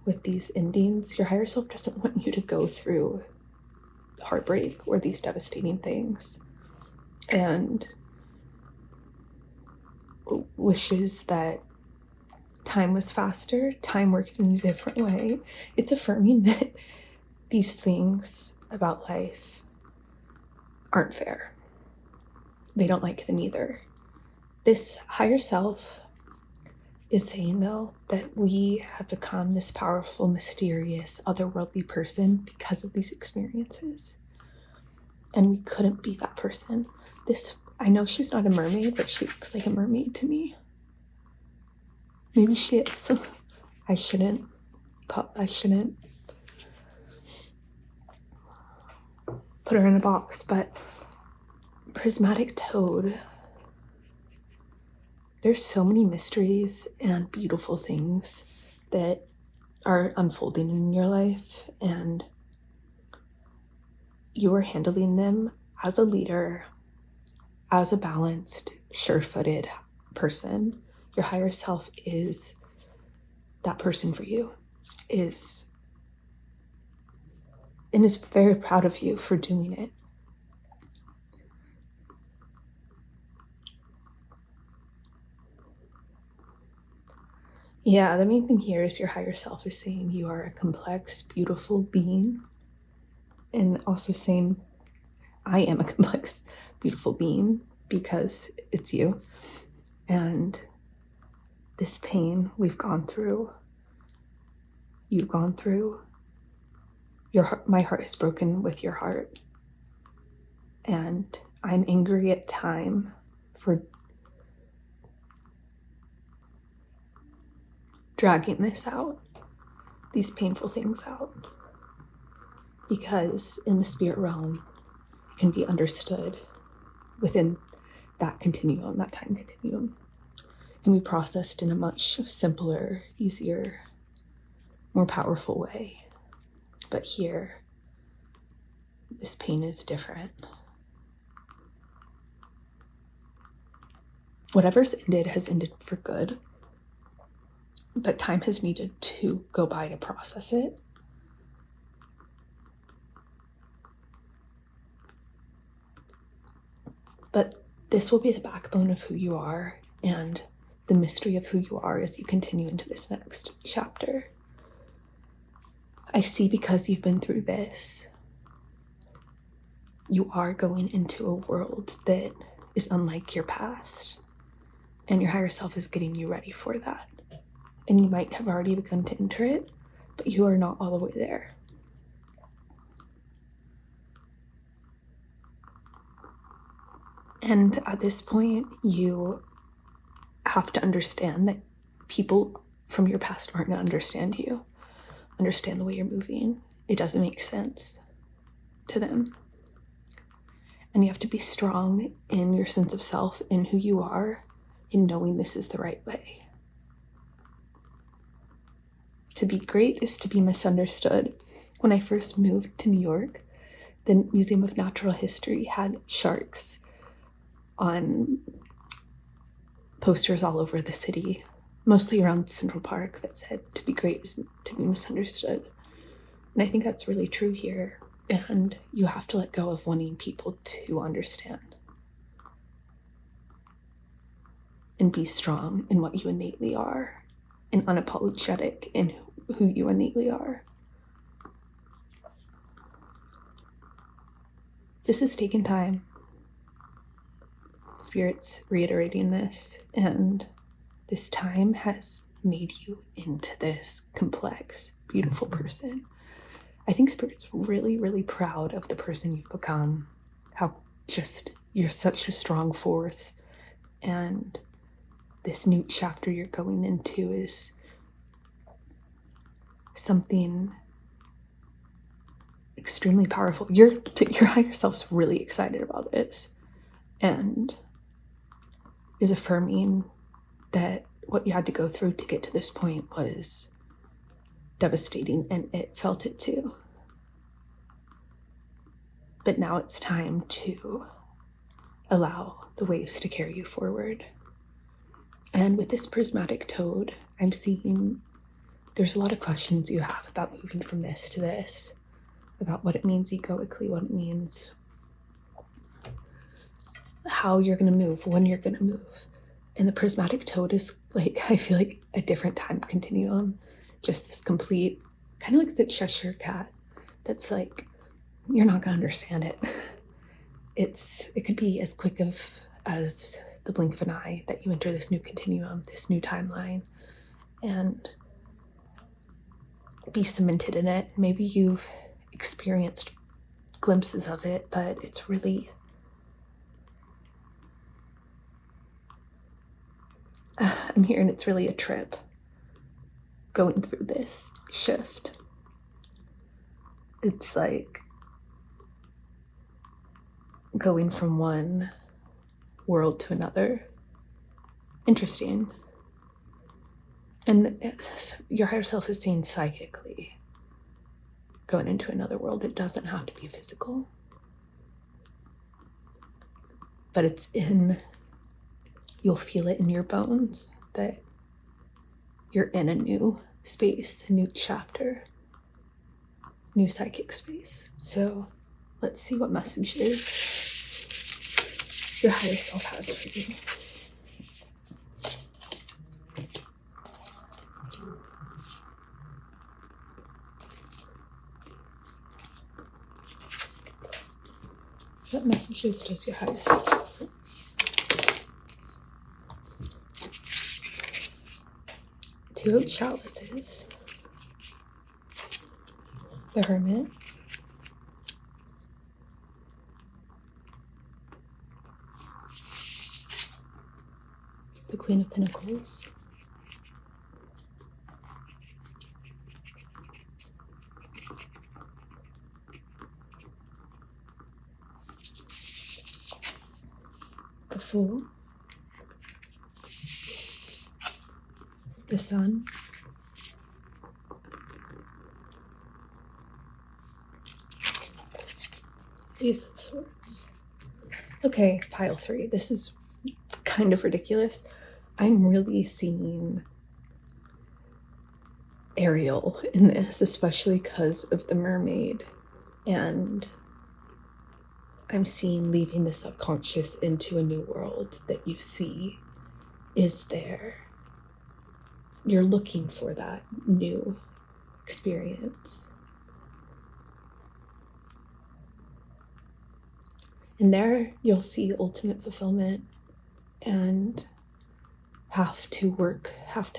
[SPEAKER 1] with these endings. Your higher self doesn't want you to go through heartbreak or these devastating things, and wishes that time was faster, time works in a different way. It's affirming that these things about life aren't fair. They don't like them either. This higher self is saying, though, that we have become this powerful, mysterious, otherworldly person because of these experiences. And we couldn't be that person. I know she's not a mermaid, but she looks like a mermaid to me. Maybe she is. I shouldn't put her in a box, but prismatic toad. There's so many mysteries and beautiful things that are unfolding in your life, and you are handling them as a leader, as a balanced, sure-footed person. Your higher self is that person for you, and is very proud of you for doing it. Yeah, the main thing here is your higher self is saying you are a complex, beautiful being, and also saying, I am a complex, beautiful being because it's you. And this pain we've gone through, you've gone through, my heart is broken with your heart. And I'm angry at time for dragging this out, these painful things out, because in the spirit realm, it can be understood within that continuum, that time continuum. It can be processed in a much simpler, easier, more powerful way. But here, this pain is different. Whatever's ended has ended for good, but time has needed to go by to process it. But this will be the backbone of who you are and the mystery of who you are as you continue into this next chapter. I see, because you've been through this, you are going into a world that is unlike your past, and your higher self is getting you ready for that. And you might have already begun to enter it, but you are not all the way there. And at this point, you have to understand that people from your past aren't going to understand you, understand the way you're moving. It doesn't make sense to them. And you have to be strong in your sense of self, in who you are, in knowing this is the right way. To be great is to be misunderstood. When I first moved to New York, the Museum of Natural History had sharks on posters all over the city, mostly around Central Park, that said, to be great is to be misunderstood. And I think that's really true here. And you have to let go of wanting people to understand. And be strong in what you innately are, and unapologetic in who you innately are. This has taken time. Spirit's reiterating this, and this time has made you into this complex, beautiful person. I think Spirit's really, really proud of the person you've become, how just you're such a strong force And this new chapter you're going into is something extremely powerful. Your higher self's really excited about this and is affirming that what you had to go through to get to this point was devastating, and it felt it too. But now it's time to allow the waves to carry you forward. And with this prismatic toad, I'm seeing there's a lot of questions you have about moving from this to this, about what it means egoically, what it means, how you're going to move, when you're going to move. And the prismatic toad is like, I feel like a different time continuum, just this complete, kind of like the Cheshire cat that's like, you're not going to understand it. It could be as quick as the blink of an eye that you enter this new continuum, this new timeline, and be cemented in it. Maybe you've experienced glimpses of it, but it's really I'm hearing it's really a trip going through this shift. It's like going from one world to another. Interesting. And your higher self is seen psychically going into another world. It doesn't have to be physical. But you'll feel it in your bones that you're in a new space, a new chapter, new psychic space. So let's see what messages your higher self has for you. What messages does your higher self have for you? Two of chalices, the Hermit, the Queen of Pentacles, the Fool, the Sun, Ace of Swords. Okay, pile 3. This is kind of ridiculous. I'm really seeing Ariel in this, especially because of the mermaid. And I'm seeing leaving the subconscious into a new world that you see is there. You're looking for that new experience. And there you'll see ultimate fulfillment and have to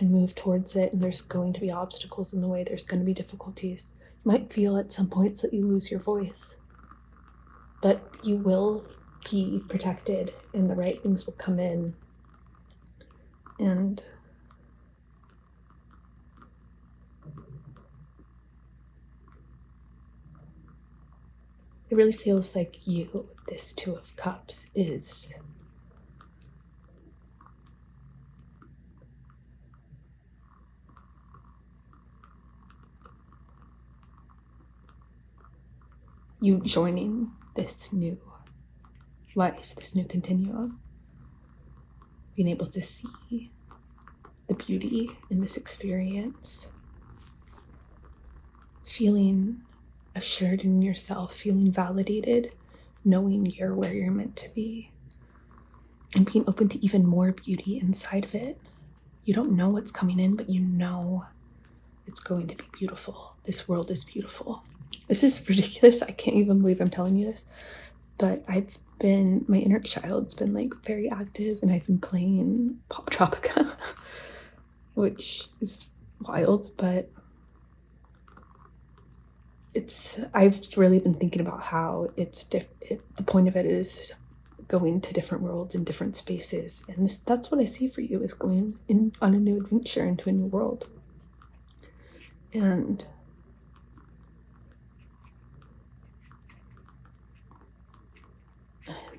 [SPEAKER 1] move towards it. And there's going to be obstacles in the way. There's going to be difficulties. You might feel at some points that you lose your voice, but you will be protected and the right things will come in. And it really feels like this Two of Cups is you joining this new life, this new continuum, being able to see the beauty in this experience, feeling assured in yourself, feeling validated, knowing you're where you're meant to be, and being open to even more beauty inside of it. You don't know what's coming in, but you know it's going to be beautiful. This world is beautiful. This is ridiculous. I can't even believe I'm telling you this, but my inner child's been like very active, and I've been playing Pop Tropica, which is wild, but I've really been thinking about how the point of it is going to different worlds and different spaces. And that's what I see for you, is going on a new adventure into a new world. And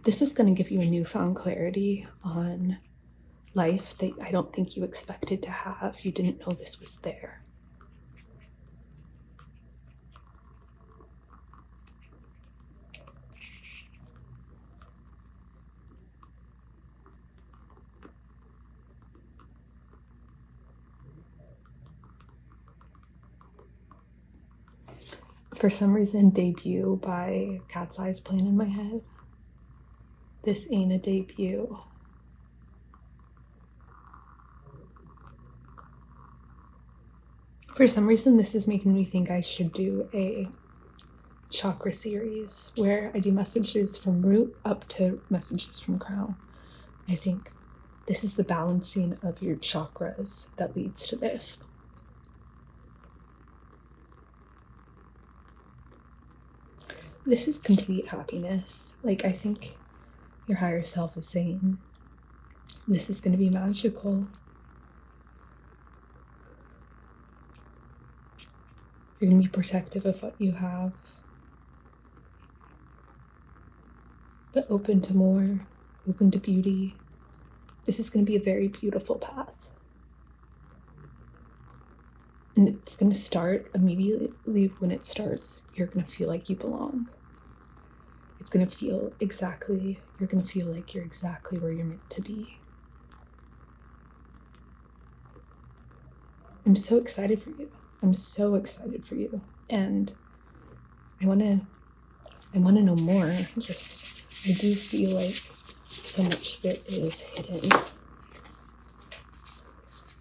[SPEAKER 1] this is going to give you a newfound clarity on life that I don't think you expected to have. You didn't know this was there. For some reason, debut by Cat's Eyes playing in my head. This ain't a debut. For some reason, this is making me think I should do a chakra series where I do messages from root up to messages from crown. I think this is the balancing of your chakras that leads to this. This is complete happiness. Like, I think your higher self is saying, this is going to be magical. You're going to be protective of what you have, but open to more, open to beauty. This is going to be a very beautiful path. And it's going to start immediately. When it starts, you're going to feel like you belong. It's going to feel exactly, you're going to feel like you're exactly where you're meant to be. I'm so excited for you. I'm so excited for you. And I want to know more. I do feel like so much of it is hidden.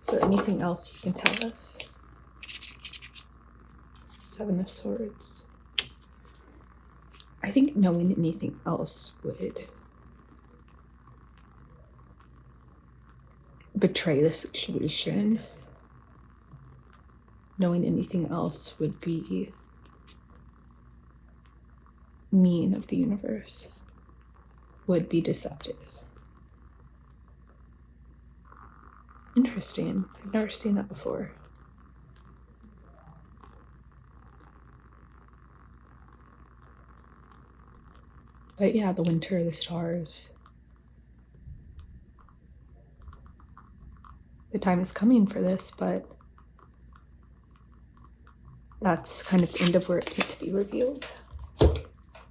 [SPEAKER 1] Is there anything else you can tell us? 7 of Swords. I think knowing anything else would betray the situation. Knowing anything else would be mean of the universe, would be deceptive. Interesting. I've never seen that before. But yeah, the winter, the stars. The time is coming for this, but that's kind of the end of where it's meant to be revealed.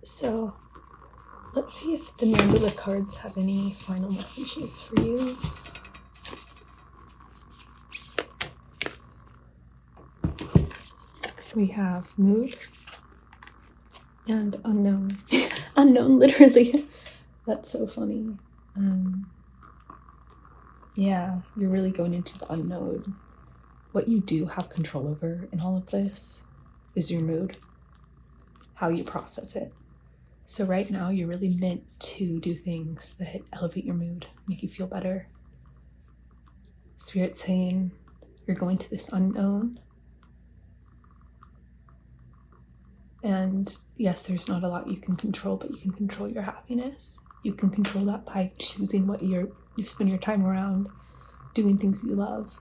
[SPEAKER 1] So let's see if the Mandala cards have any final messages for you. We have mood and unknown. Unknown, literally. That's so funny. Yeah, you're really going into the unknown. What you do have control over in all of this is your mood, how you process it. So right now, you're really meant to do things that elevate your mood, make you feel better. Spirit's saying you're going to this unknown. And yes, there's not a lot you can control, but you can control your happiness. You can control that by choosing what you spend your time around, doing things you love,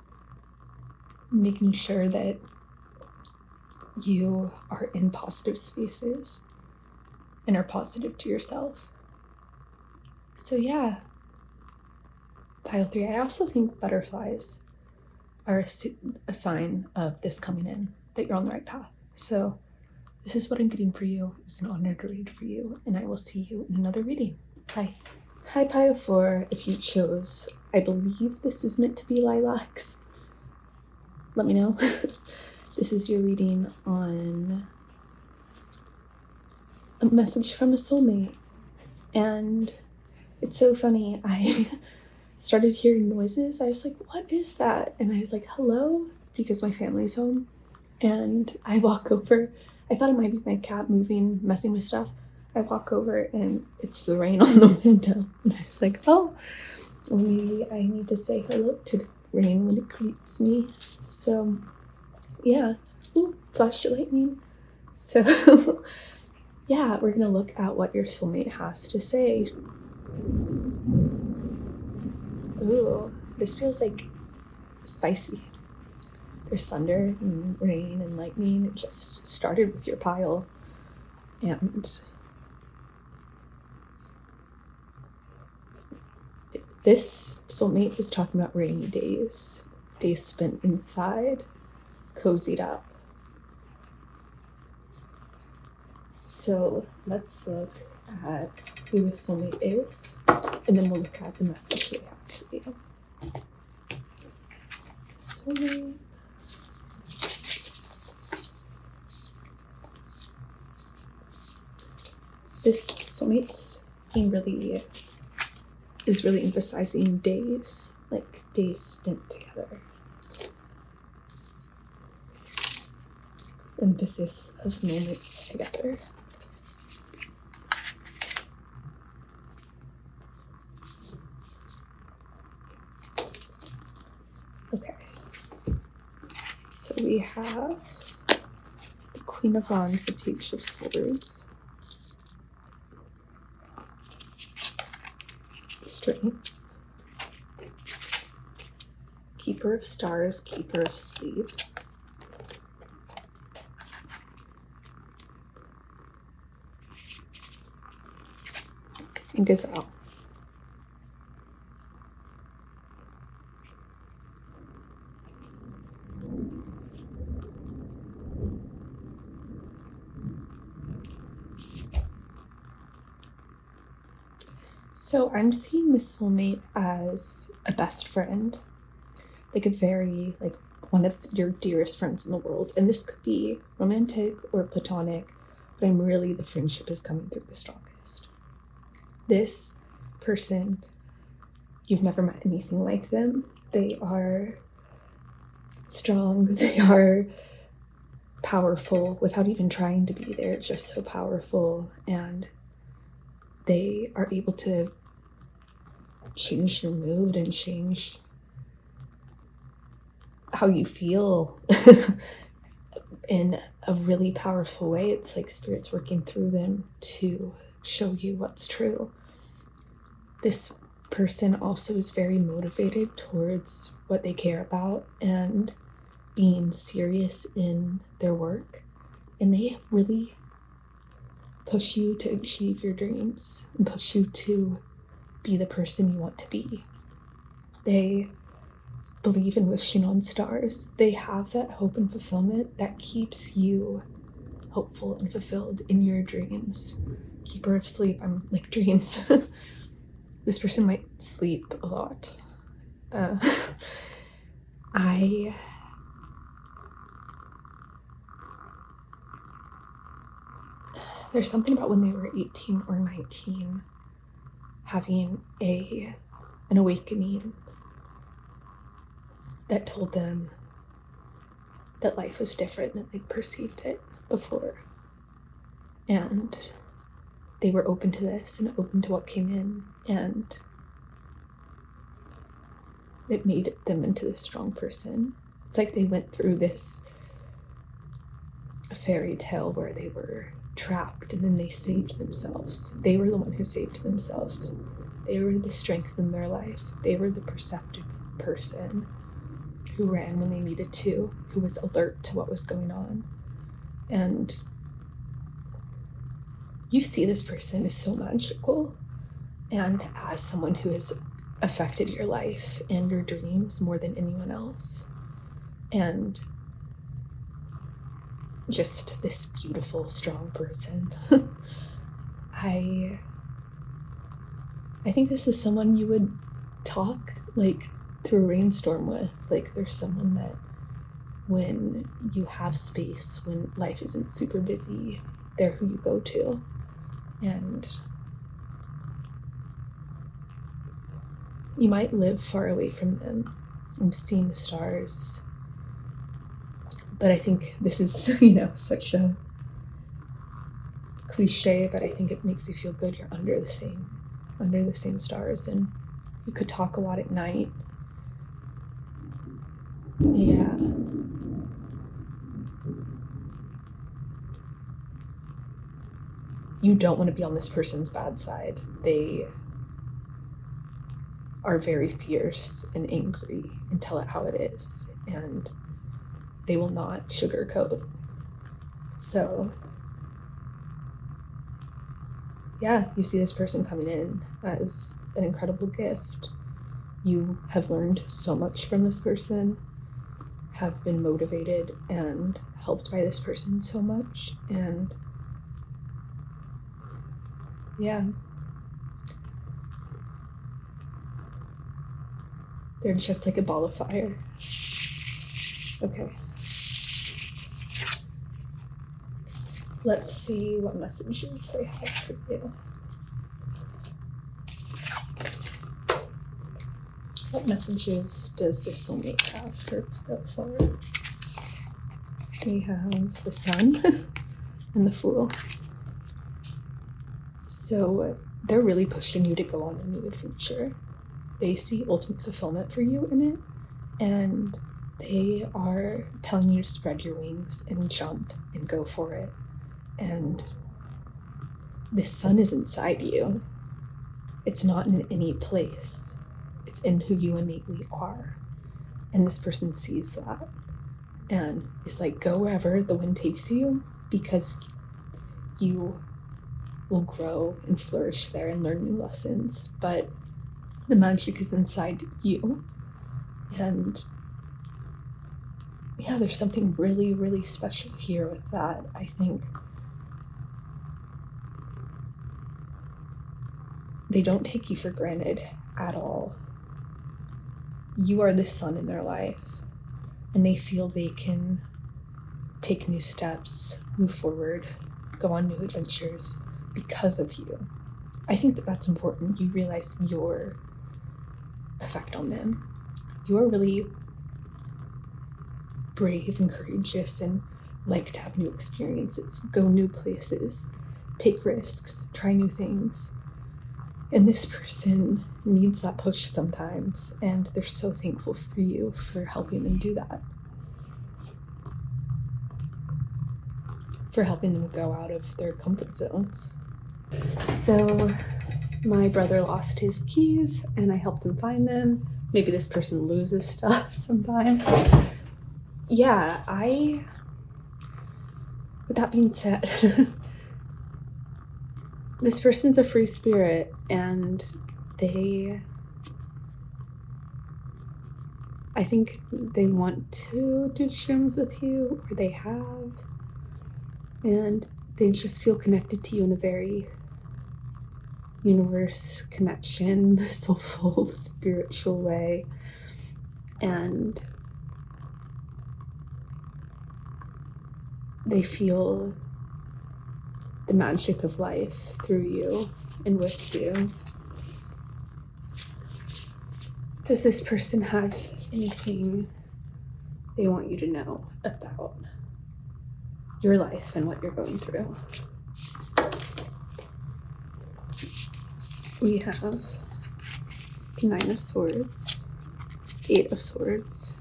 [SPEAKER 1] making sure that you are in positive spaces and are positive to yourself. So yeah, pile 3. I also think butterflies are a sign of this coming in, that you're on the right path. So this is what I'm getting for you. It's an honor to read for you, and I will see you in another reading. Bye. Hi, pile 4. If you chose, I believe this is meant to be lilacs. Let me know. This is your reading on a message from a soulmate. And it's so funny. I started hearing noises. I was like, what is that? And I was like, hello? Because my family's home. And I walk over. I thought it might be my cat moving, messing with stuff. I walk over and it's the rain on the window. And I was like, oh, well, maybe I need to say hello to the rain when it greets me. So yeah. Ooh, flash lightning. So yeah, we're gonna look at what your soulmate has to say. Ooh, this feels like spicy. There's thunder and rain and lightning. It just started with your pile. And this soulmate is talking about rainy days, days spent inside, cozied up. So let's look at who this soulmate is, and then we'll look at the message they have for you. Soulmate. This soulmate's is really emphasizing days, like days spent together. Emphasis of moments together. Okay. So we have the Queen of Wands, the Page of Swords, Strength, Keeper of Stars, Keeper of Sleep, and Gazelle. So I'm seeing this soulmate as a best friend, like one of your dearest friends in the world. And this could be romantic or platonic, but the friendship is coming through the strongest. This person, you've never met anything like them. They are strong, they are powerful without even trying to be. They're just so powerful, and they are able to change your mood and change how you feel in a really powerful way. It's like spirit's working through them to show you what's true. This person also is very motivated towards what they care about and being serious in their work, and they really push you to achieve your dreams and push you to be the person you want to be. They believe in wishing on stars. They have that hope and fulfillment that keeps you hopeful and fulfilled in your dreams. Keeper of Sleep, I'm like dreams. This person might sleep a lot. There's something about when they were 18 or 19 having an awakening that told them that life was different than they'd perceived it before. And they were open to this and open to what came in, and it made them into this strong person. It's like they went through this fairy tale where they were trapped and then they saved themselves. They were the one who saved themselves. They were the strength in their life. They were the perceptive person who ran when they needed to, who was alert to what was going on. And you see this person is so magical, and as someone who has affected your life and your dreams more than anyone else. And just this beautiful, strong person. I think this is someone you would talk like through a rainstorm with. Like, there's someone that when you have space, when life isn't super busy, they're who you go to. And you might live far away from them. I'm seeing the stars. But I think this is, such a cliche, but I think it makes you feel good. You're under the same stars, and you could talk a lot at night. Yeah. You don't want to be on this person's bad side. They are very fierce and angry and tell it how it is, and they will not sugarcoat. So yeah, you see this person coming in as an incredible gift. You have learned so much from this person, have been motivated and helped by this person so much, and yeah, they're just like a ball of fire. Okay. Let's see what messages they have for you. What messages does the soulmate have for pile 4? We have the Sun and the Fool. So they're really pushing you to go on a new adventure. They see ultimate fulfillment for you in it, and they are telling you to spread your wings and jump and go for it. And the sun is inside you. It's not in any place. It's in who you innately are. And this person sees that and is like, go wherever the wind takes you, because you will grow and flourish there and learn new lessons. But the magic is inside you. And yeah, there's something really, really special here with that. I think they don't take you for granted at all. You are the sun in their life, and they feel they can take new steps, move forward, go on new adventures because of you. I think that that's important. You realize your effect on them. You are really brave and courageous and like to have new experiences, go new places, take risks, try new things. And this person needs that push sometimes, and they're so thankful for you for helping them do that. For helping them go out of their comfort zones. So my brother lost his keys and I helped him find them. Maybe this person loses stuff sometimes. Yeah, with that being said, this person's a free spirit, and I think they want to do shrooms with you, or they have, and they just feel connected to you in a very universe connection, soulful, spiritual way. And they feel the magic of life through you and with you. Does this person have anything they want you to know about your life and what you're going through? We have the 9 of Swords, 8 of Swords,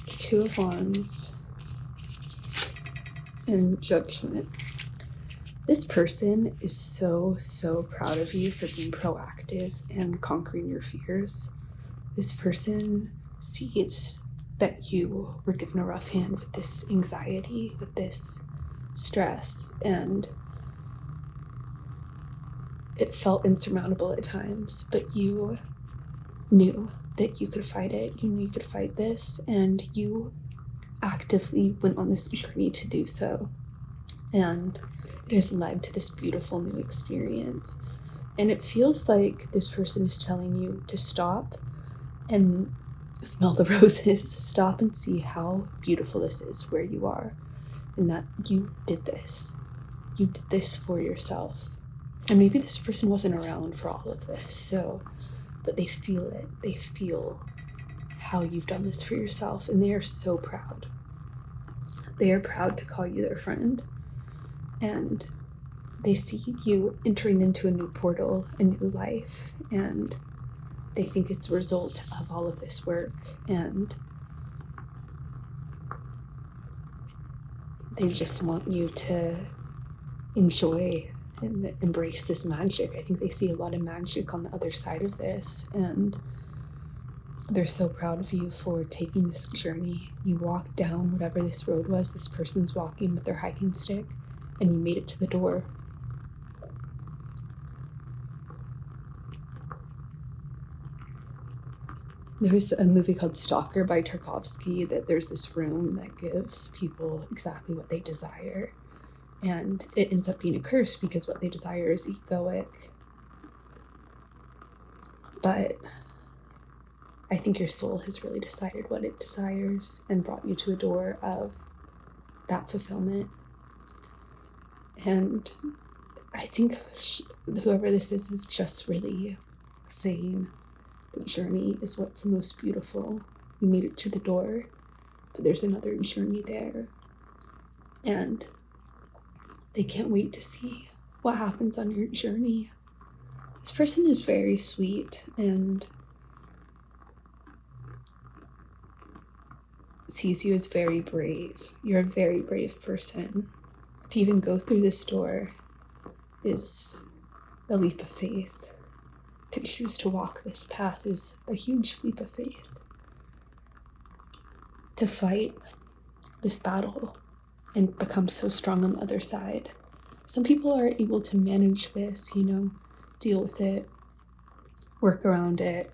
[SPEAKER 1] 2 of Wands, and Judgment. This person is so proud of you for being proactive and conquering your fears. This person sees that you were given a rough hand with this anxiety, with this stress, and it felt insurmountable at times, but you knew that you could fight it. You knew you could fight this, and you actively went on this journey to do so. And it has led to this beautiful new experience. And it feels like this person is telling you to stop and smell the roses, stop and see how beautiful this is where you are, and that you did this. You did this for yourself. And maybe this person wasn't around for all of this, but they feel it. They feel how you've done this for yourself, and they are so proud. They are proud to call you their friend, and they see you entering into a new portal, a new life, and they think it's a result of all of this work, and they just want you to enjoy and embrace this magic. I think they see a lot of magic on the other side of this, and they're so proud of you for taking this journey. You walked down whatever this road was. This person's walking with their hiking stick, and you made it to the door. There's a movie called Stalker by Tarkovsky that there's this room that gives people exactly what they desire. And it ends up being a curse because what they desire is egoic. But I think your soul has really decided what it desires and brought you to a door of that fulfillment. And I think whoever this is just really saying the journey is what's most beautiful. You made it to the door, but there's another journey there. And they can't wait to see what happens on your journey. This person is very sweet and sees you as very brave. You're a very brave person. To even go through this door is a leap of faith. To choose to walk this path is a huge leap of faith. To fight this battle and become so strong on the other side. Some people are able to manage this, deal with it, work around it,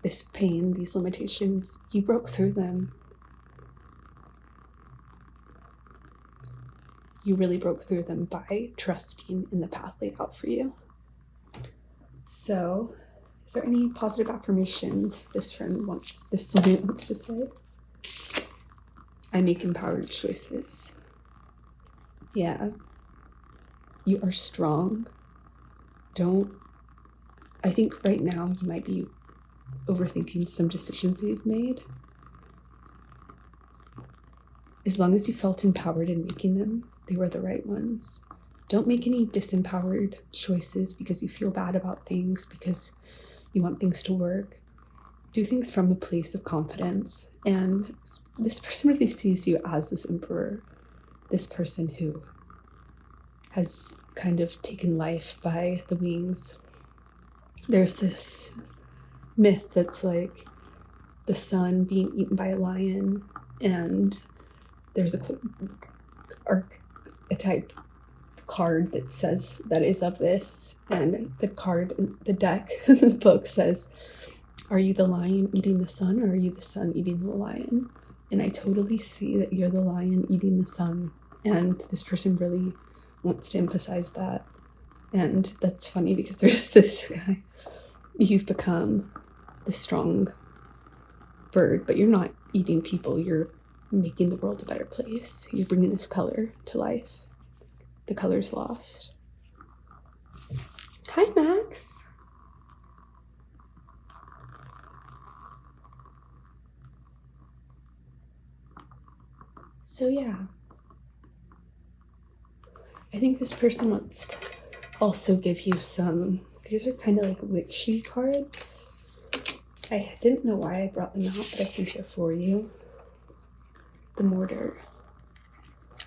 [SPEAKER 1] this pain, these limitations. You broke through them. You really broke through them by trusting in the path laid out for you. So, is there any positive affirmations this soulmate wants to say? I make empowered choices. Yeah. You are strong. I think right now you might be overthinking some decisions you've made. As long as you felt empowered in making them, they were the right ones. Don't make any disempowered choices because you feel bad about things, because you want things to work. Do things from a place of confidence. And this person really sees you as this emperor, this person who has kind of taken life by the wings. There's this myth that's like the sun being eaten by a lion, and there's a archetype card that says that is of this, and the deck in the book says, are you the lion eating the sun, or are you the sun eating the lion? And I totally see that you're the lion eating the sun, and this person really wants to emphasize that. And that's funny because there's this guy, you've become the strong bird, but you're not eating people, you're making the world a better place. You're bringing this color to life. The color's lost. Hi, Max. So yeah, I think this person wants to also give you these are kind of like witchy cards. I didn't know why I brought them out, but I think they're for you. The mortar.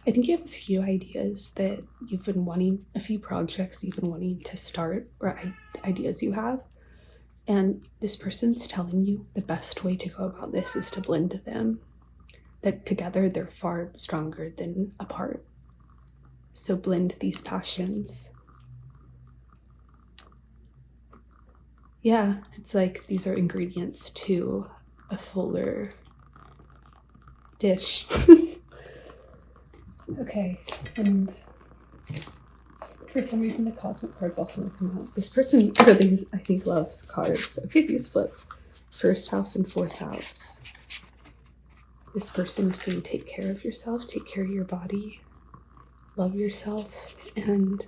[SPEAKER 1] I think you have a few ideas that you've been wanting, a few projects you've been wanting to start, or ideas you have. And this person's telling you the best way to go about this is to blend them. That together they're far stronger than apart. So blend these passions. Yeah, it's like these are ingredients to a fuller dish. Okay, and for some reason the cosmic cards also want to come out. This person really, I think, loves cards. Okay, these flip. First house and fourth house. This person is saying take care of yourself, take care of your body, love yourself, and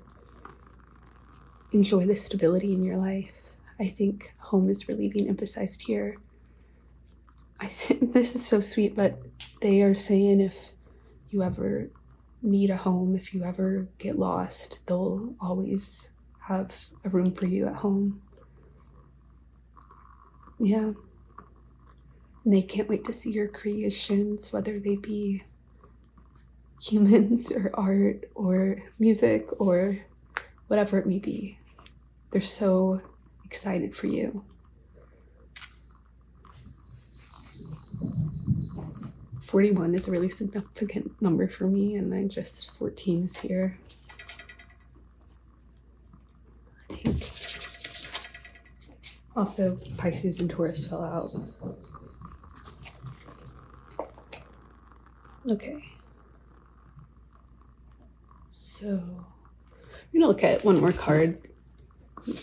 [SPEAKER 1] enjoy the stability in your life. I think home is really being emphasized here. I think this is so sweet, but they are saying if you ever need a home, if you ever get lost, they'll always have a room for you at home. Yeah. And they can't wait to see your creations, whether they be humans or art or music or whatever it may be. They're so excited for you. 41 is a really significant number for me, and 14 is here. I think also Pisces and Taurus fell out. Okay. So I'm gonna look at one more card.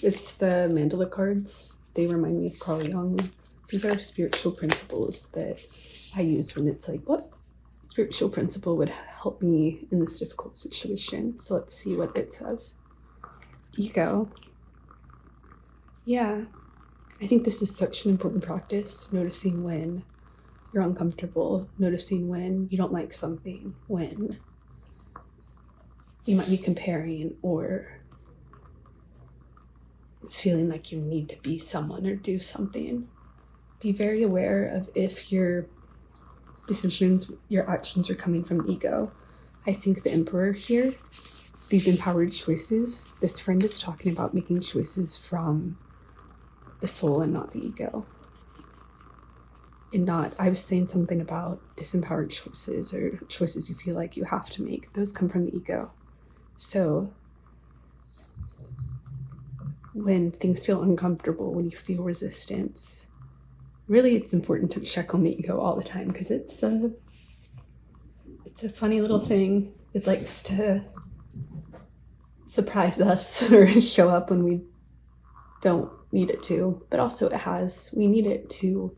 [SPEAKER 1] It's the mandala cards. They remind me of Carl Jung. These are spiritual principles that I use when it's like, what spiritual principle would help me in this difficult situation? So let's see what it says. Ego. Yeah, I think this is such an important practice, noticing when you're uncomfortable, noticing when you don't like something, when you might be comparing or feeling like you need to be someone or do something. Be very aware of if your decisions, your actions are coming from ego. I think the Emperor here, these empowered choices, this friend is talking about making choices from the soul and not the ego. And not, I was saying something about disempowered choices or choices you feel like you have to make. Those come from the ego. So when things feel uncomfortable, when you feel resistance, really it's important to check on the ego all the time, because it's a funny little thing. It likes to surprise us or show up when we don't need it to, but also we need it to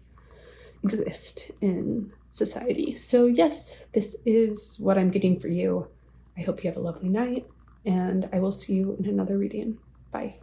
[SPEAKER 1] exist in society. So yes, this is what I'm getting for you. I hope you have a lovely night, and I will see you in another reading. Bye.